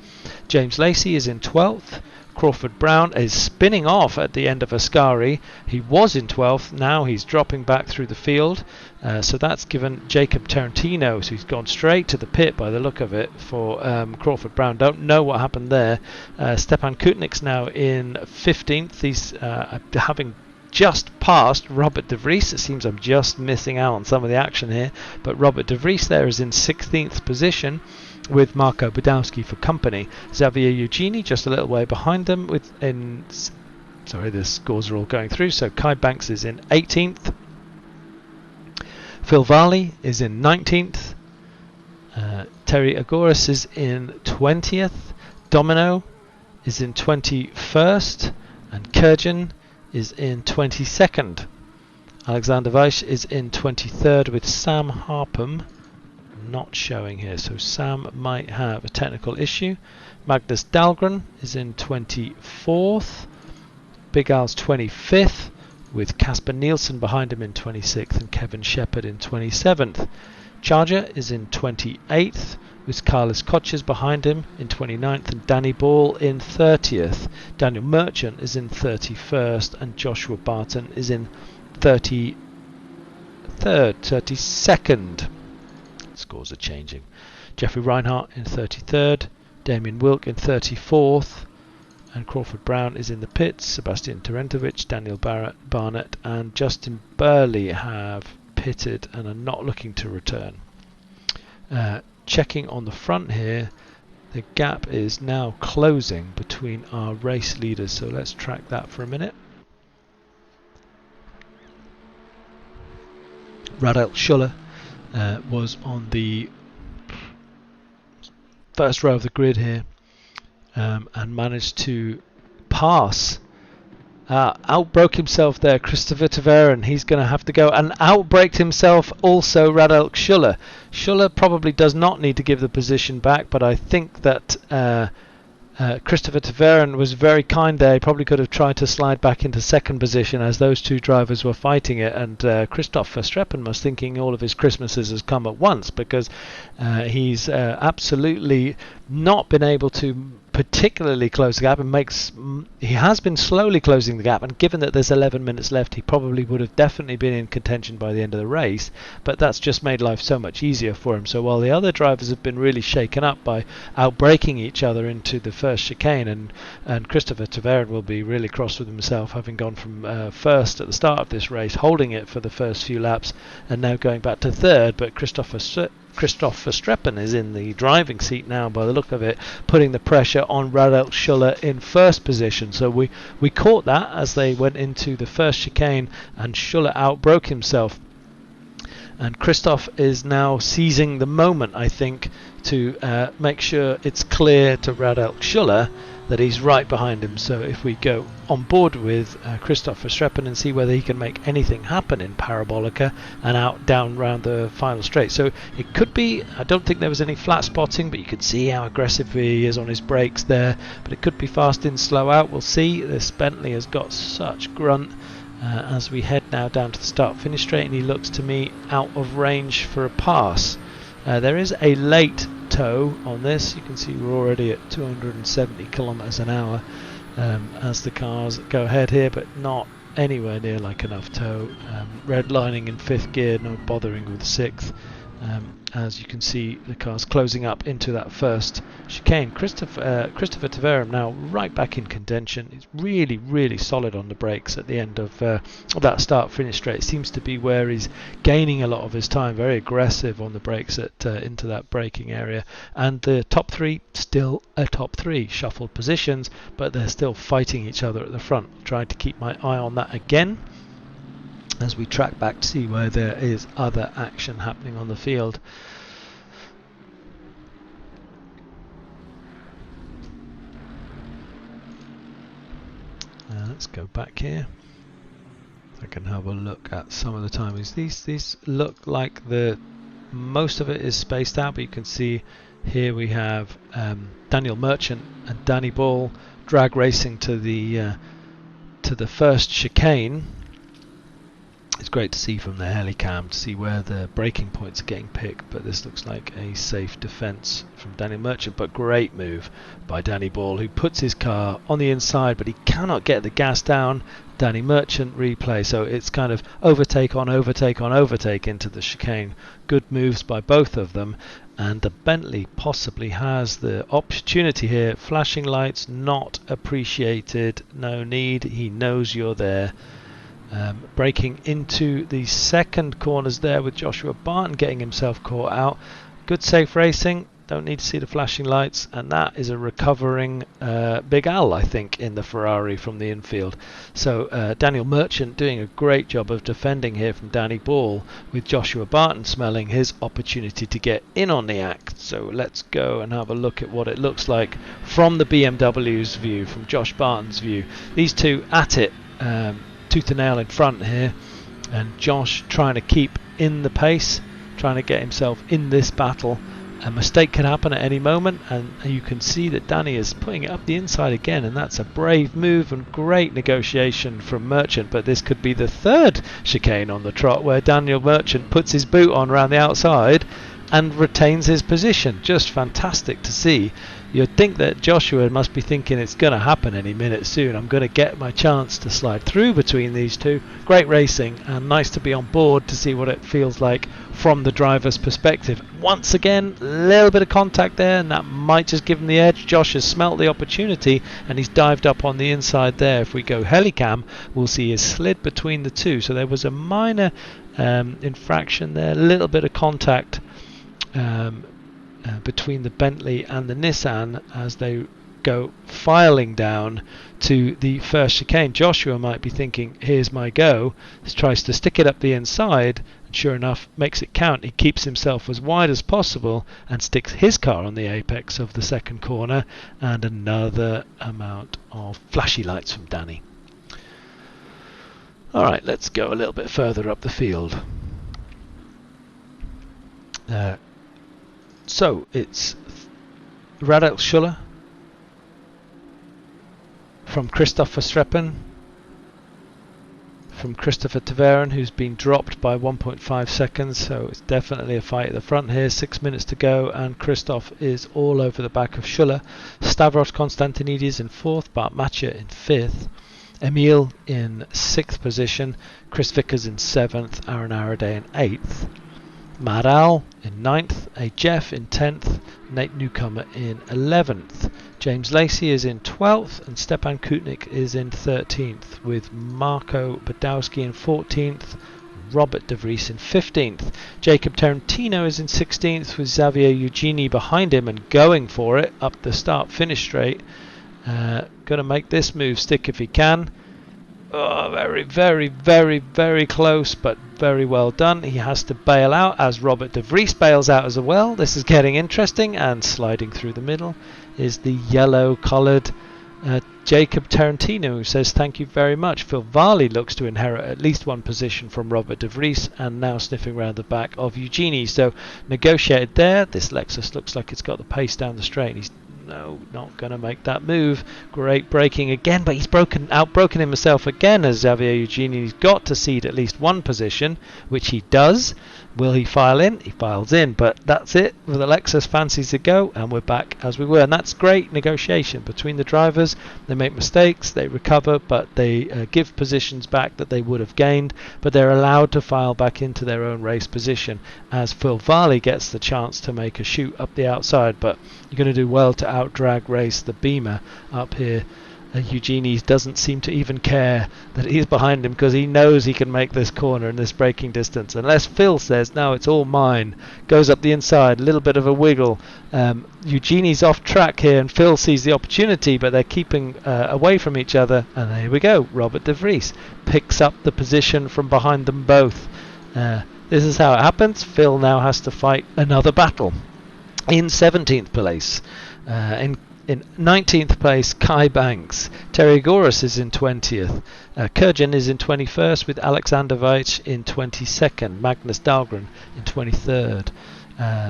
S1: James Lacey is in 12th. Crawford Brown is spinning off at the end of Ascari. He was in 12th, now he's dropping back through the field. So that's given Jacob Tarantino, so he's gone straight to the pit by the look of it for Crawford Brown. Don't know what happened there. Stepan Kutnik's now in 15th. He's having just passed Robert De Vries. It seems I'm just missing out on some of the action here, but Robert De Vries there is in 16th position, with Marco Budowski for company. Xavier Eugeni just a little way behind them. Sorry, the scores are all going through. So Kai Banks is in 18th. Phil Varley is in 19th. Terry Agoras is in 20th. Domino is in 21st. And Kurjan is in 22nd. Alexander Weiss is in 23rd, with Sam Harpham not showing here, so Sam might have a technical issue. Magnus Dahlgren is in 24th. Big Al's 25th, with Casper Nielsen behind him in 26th and Kevin Shepherd in 27th. Charger is in 28th, with Carlos Koches behind him in 29th and Danny Ball in 30th. Daniel Merchant is in 31st and Joshua Barton is in 32nd. Scores are changing. Jeffrey Reinhardt in 33rd, Damien Wilk in 34th, and Crawford Brown is in the pits. Sebastian Terentovic, Daniel Barnett and Justin Burley have pitted and are not looking to return. Checking on the front here, the gap is now closing between our race leaders, so let's track that for a minute. Radel Schuller was on the first row of the grid here, and managed to pass. Outbroke himself there, Christopher Taverin. He's going to have to go, and outbraked himself also Radel Schuller. Schuller probably does not need to give the position back, but I think that Christopher Taveren was very kind there. He probably could have tried to slide back into second position as those two drivers were fighting it, and Christoph Verstappen was thinking all of his Christmases has come at once, because he's absolutely not been able to particularly close the gap, and he has been slowly closing the gap, and given that there's 11 minutes left, he probably would have definitely been in contention by the end of the race, but that's just made life so much easier for him. So while the other drivers have been really shaken up by outbraking each other into the first chicane, and Christopher Taveren will be really cross with himself, having gone from first at the start of this race, holding it for the first few laps, and now going back to third, but Christoph Verstappen is in the driving seat now by the look of it, putting the pressure on Radek Schuller in first position. So we caught that as they went into the first chicane, and Schuller outbroke himself. And Christoph is now seizing the moment, I think, to make sure it's clear to Radek Schuller that he's right behind him. So if we go on board with Christoph Verstappen and see whether he can make anything happen in Parabolica and down round the final straight. So it could be, I don't think there was any flat spotting, but you could see how aggressive he is on his brakes there. But it could be fast in, slow out. We'll see. This Bentley has got such grunt as we head now down to the start-finish straight, and he looks to me out of range for a pass. There is a late tow on this. You can see we're already at 270 kilometers an hour as the cars go ahead here, but not anywhere near like enough tow. Redlining in fifth gear, no bothering with sixth. As you can see, the car's closing up into that first chicane. Christopher Taveren now right back in contention. He's really, really solid on the brakes at the end of that start-finish straight. It seems to be where he's gaining a lot of his time. Very aggressive on the brakes into that braking area. And the top three, still a top three. Shuffled positions, but they're still fighting each other at the front. Trying to keep my eye on that again as we track back to see where there is other action happening on the field. Let's go back here. I can have a look at some of the timings. These look like most of it is spaced out, but you can see here we have Daniel Merchant and Danny Ball drag racing to the first chicane. It's great to see from the helicam to see where the braking points are getting picked, but this looks like a safe defence from Daniel Merchant, but great move by Danny Ball, who puts his car on the inside, but he cannot get the gas down. Danny Merchant replay, so it's kind of overtake on overtake on overtake into the chicane. Good moves by both of them, and the Bentley possibly has the opportunity here. Flashing lights not appreciated, no need, he knows you're there. Braking into the second corners there with Joshua Barton getting himself caught out. Good safe racing, don't need to see the flashing lights, and that is a recovering Big Al, I think, in the Ferrari from the infield. So Daniel Merchant doing a great job of defending here from Danny Ball, with Joshua Barton smelling his opportunity to get in on the act. So let's go and have a look at what it looks like from the BMW's view, from Josh Barton's view. These two at it, tooth and nail in front here, and Josh trying to keep in the pace, trying to get himself in this battle. A mistake can happen at any moment, and you can see that Danny is putting it up the inside again, and that's a brave move and great negotiation from Merchant. But this could be the third chicane on the trot where Daniel Merchant puts his boot on around the outside and retains his position. Just fantastic to see. You'd think that Joshua must be thinking it's going to happen any minute soon. I'm going to get my chance to slide through between these two. Great racing, and nice to be on board to see what it feels like from the driver's perspective. Once again, a little bit of contact there, and that might just give him the edge. Josh has smelt the opportunity, and he's dived up on the inside there. If we go helicam, we'll see his slid between the two. So there was a minor infraction there, a little bit of contact between the Bentley and the Nissan as they go filing down to the first chicane. Joshua might be thinking, here's my go. He tries to stick it up the inside, and sure enough makes it count. He keeps himself as wide as possible and sticks his car on the apex of the second corner, and another amount of flashy lights from Danny. Alright, let's go a little bit further up the field. So it's Radek Schuller from Christoph Verstappen, from Christopher Tverin, who's been dropped by 1.5 seconds, so it's definitely a fight at the front here. 6 minutes to go, and Christoph is all over the back of Schuller. Stavros Konstantinidis in 4th, Bart Matcha in 5th, Emil in 6th position, Chris Vickers in 7th, Aaron Araday in 8th, Maral in 9th, A. Jeff in 10th, Nate Newcomer in 11th. James Lacey is in 12th and Stepan Kutnik is in 13th, with Marco Badowski in 14th, Robert De Vries in 15th. Jacob Tarantino is in 16th, with Xavier Eugeni behind him and going for it up the start-finish straight. Going to make this move stick if he can. Oh, very, very, very, very close, but very well done. He has to bail out as Robert De Vries bails out as well. This is getting interesting, and sliding through the middle is the yellow-collared Jacob Tarantino, who says thank you very much. Phil Varley looks to inherit at least one position from Robert De Vries, and now sniffing around the back of Eugenie. So negotiated there. This Lexus looks like it's got the pace down the straight. He's not going to make that move. Great braking again, but he's outbroken himself again as Xavier Eugenie. He's got to cede at least one position, which he does. Will he file in? He files in, but that's it. The Lexus fancies to go, and we're back as we were. And that's great negotiation between the drivers. They make mistakes, they recover, but they give positions back that they would have gained, but they're allowed to file back into their own race position as Phil Varley gets the chance to make a shoot up the outside. But you're going to do well to out-drag race the Beamer up here. Eugenie doesn't seem to even care that he's behind him, because he knows he can make this corner in this braking distance, unless Phil says no, it's all mine. Goes up the inside, a little bit of a wiggle. Eugenie's off track here, and Phil sees the opportunity, but they're keeping away from each other, and there we go. Robert De Vries picks up the position from behind them both. This is how it happens. Phil now has to fight another battle. In 17th place, in 19th place, Kai Banks. Terry Goris is in 20th. Kurjan is in 21st, with Alexander Veitch in 22nd. Magnus Dahlgren in 23rd.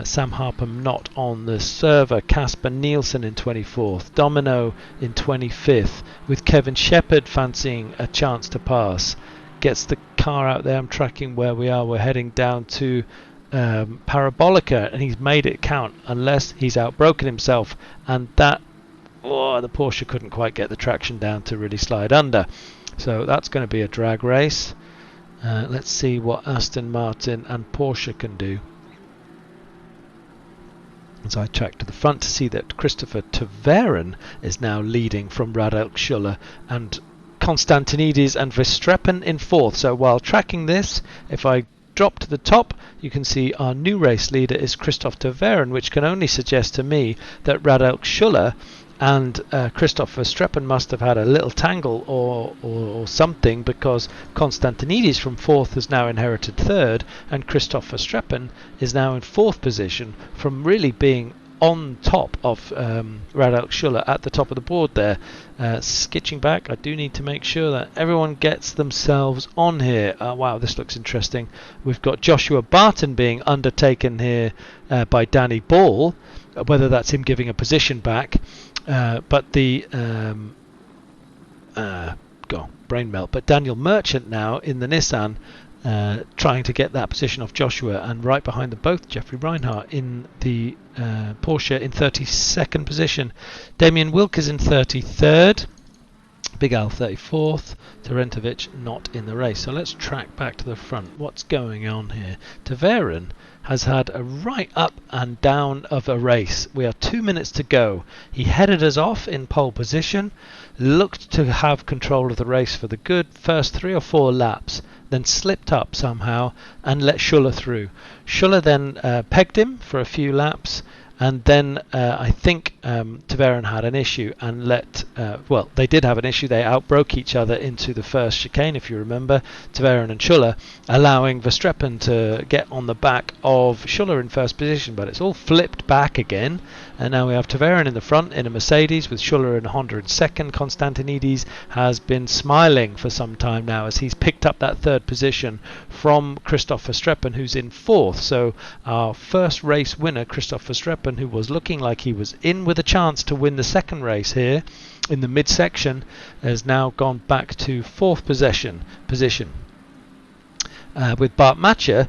S1: Sam Harper not on the server. Casper Nielsen in 24th. Domino in 25th, with Kevin Shepherd fancying a chance to pass. Gets the car out there. I'm tracking where we are. We're heading down to Parabolica, and he's made it count, unless he's outbroken himself, and that the Porsche couldn't quite get the traction down to really slide under. So that's going to be a drag race. Let's see what Aston Martin and Porsche can do. As I track to the front to see that Christopher Tverin is now leading from Radek Schuller, and Konstantinidis and Verstappen in 4th. So while tracking this, if I drop to the top, you can see our new race leader is Christoph Tverin, which can only suggest to me that Radek Schuller and Christoph Verstappen must have had a little tangle or something, because Konstantinidis from 4th has now inherited 3rd, and Christoph Verstappen is now in 4th position from really being on top of Radek Schuller at the top of the board there. Skitching back, I do need to make sure that everyone gets themselves on here. Wow, this looks interesting. We've got Joshua Barton being undertaken here by Danny Ball, whether that's him giving a position back, but the brain melt. But Daniel Merchant now in the Nissan, trying to get that position off Joshua, and right behind them both Jeffrey Reinhardt in the Porsche in 32nd position. Damien Wilk is in 33rd. Big Al 34th. Terentovic not in the race. So let's track back to the front. What's going on here? Tverin has had a right up and down of a race. We are 2 minutes to go. He headed us off in pole position, looked to have control of the race for the good first 3 or 4 laps, then slipped up somehow and let Schuller through. Schuller then pegged him for a few laps, and then I think Tverin had an issue and they did have an issue. They outbroke each other into the first chicane, if you remember, Tverin and Schuller, allowing Verstappen to get on the back of Schuller in first position, but it's all flipped back again, and now we have Tverin in the front in a Mercedes with Schuller and Honda in second. Konstantinidis has been smiling for some time now as he's picked up that 3rd position from Christoph Verstappen, who's in 4th. So our first race winner, Christoph Verstappen, who was looking like he was in with with a chance to win the second race here in the midsection, has now gone back to 4th position, with Bart Matcher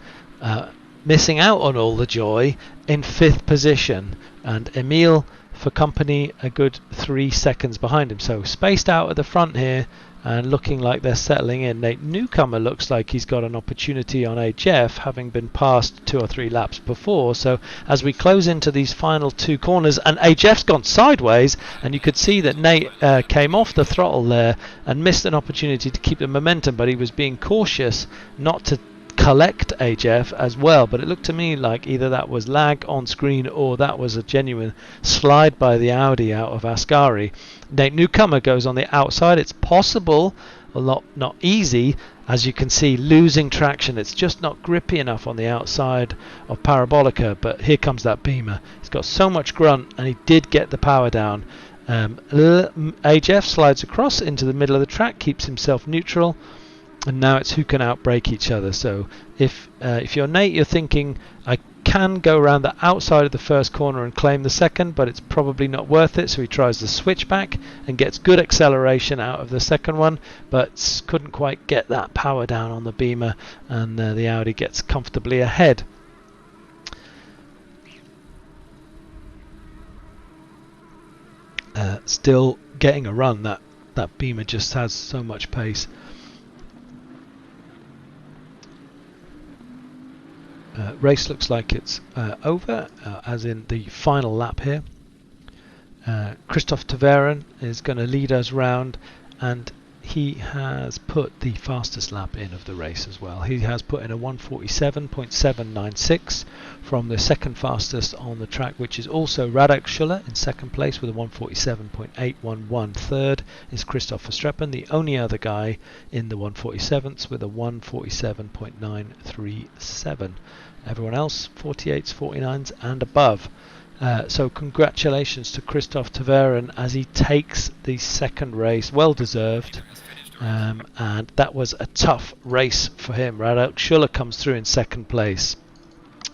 S1: missing out on all the joy in 5th position, and Emil for company a good 3 seconds behind him. So spaced out at the front here and looking like they're settling in. Nate Newcomer looks like he's got an opportunity on HF, having been passed 2 or 3 laps before. So as we close into these final 2 corners, and HF's gone sideways, and you could see that Nate came off the throttle there and missed an opportunity to keep the momentum, but he was being cautious not to collect HF as well. But it looked to me like either that was lag on screen or that was a genuine slide by the Audi out of Ascari. Nate Newcomer goes on the outside. It's possible, a lot not easy, as you can see, losing traction. It's just not grippy enough on the outside of Parabolica, but here comes that Beamer. He's got so much grunt, and he did get the power down. HF slides across into the middle of the track, keeps himself neutral, and now it's who can outbrake each other. So if you're Nate, you're thinking, I can go around the outside of the first corner and claim the second, but it's probably not worth it. So he tries the switchback and gets good acceleration out of the second one, but couldn't quite get that power down on the Beamer, and the Audi gets comfortably ahead. Still getting a run. That Beamer just has so much pace. Race looks like it's over, as in the final lap here. Christoph Taveren is going to lead us round, and he has put the fastest lap in of the race as well. He has put in a 1:47.796 from the second fastest on the track, which is also Radek Schuller in second place with a 1:47.811. Third is Christoph Verstappen, the only other guy in the 1:47s, with a 1:47.937. Everyone else 48s, 49s and above. So congratulations to Christoph Taveren as he takes the second race, well deserved, and that was a tough race for him. Radek Schuller comes through in second place.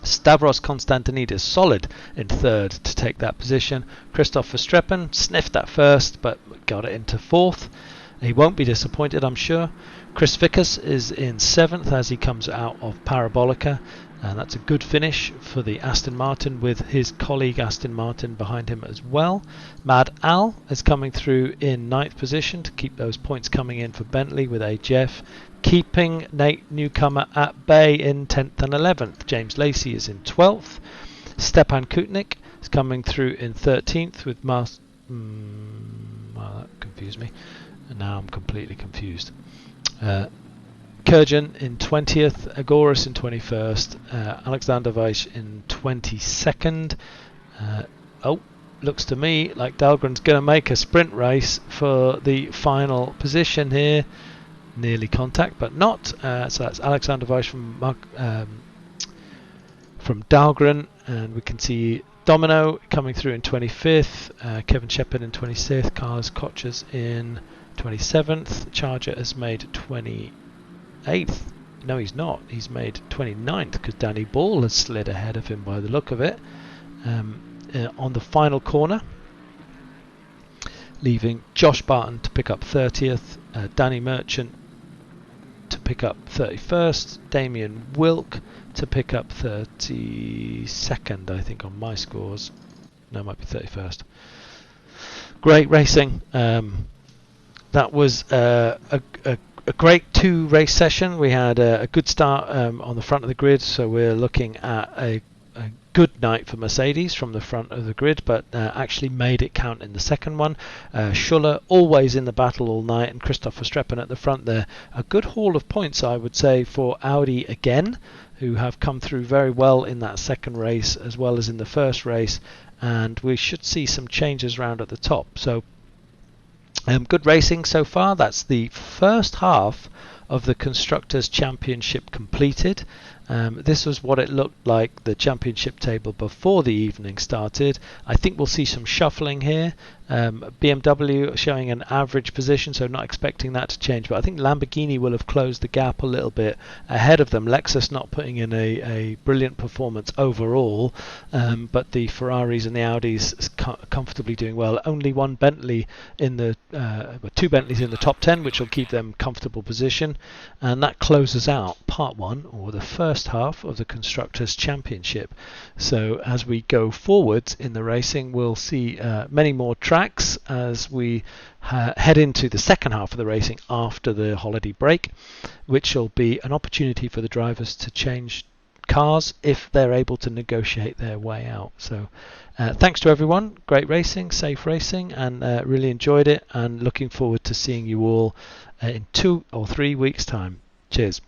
S1: Stavros Konstantinidis solid in third to take that position. Christoph Verstappen sniffed that first but got it into fourth. He won't be disappointed, I'm sure. Chris Vickers is in seventh as he comes out of Parabolica, and that's a good finish for the Aston Martin, with his colleague Aston Martin behind him as well. Mad Al is coming through in ninth position to keep those points coming in for Bentley, with HF keeping Nate Newcomer at bay in 10th and 11th. James Lacey is in 12th. Stepan Kutnik is coming through in 13th with well, that confused me, and now I'm completely confused. Kurjan in 20th, Agoras in 21st, Alexander Weiss in 22nd. Looks to me like Dahlgren's going to make a sprint race for the final position here. Nearly contact, but not. So that's Alexander Weiss from Dahlgren, and we can see Domino coming through in 25th, Kevin Shepard in 26th, Carlos Kochers in 27th. Charger has made 28th. No, he's not. He's made 29th because Danny Ball has slid ahead of him by the look of it on the final corner, leaving Josh Barton to pick up 30th, Danny Merchant to pick up 31st, Damien Wilk to pick up 32nd, I think, on my scores. No, it might be 31st. Great racing. That was a great 2-race session. We had a good start on the front of the grid, so we're looking at a good night for Mercedes from the front of the grid, but actually made it count in the second one. Schuller always in the battle all night, and Christoph Verstappen at the front there. A good haul of points, I would say, for Audi again, who have come through very well in that second race as well as in the first race, and we should see some changes around at the top. So good racing so far. That's the first half of the Constructors' Championship completed. This was what it looked like, the championship table before the evening started. I think we'll see some shuffling here. BMW showing an average position, so not expecting that to change, but I think Lamborghini will have closed the gap a little bit ahead of them. Lexus not putting in a brilliant performance overall, but the Ferraris and the Audis comfortably doing well. Only one Bentley in the two Bentleys in the top 10, which will keep them comfortable position, and that closes out part one, or the first half of the Constructors Championship. So as we go forward in the racing, we'll see many more tracks as we head into the second half of the racing after the holiday break, which will be an opportunity for the drivers to change cars if they're able to negotiate their way out. So thanks to everyone, great racing, safe racing, and really enjoyed it, and looking forward to seeing you all in 2 or 3 weeks time. Cheers.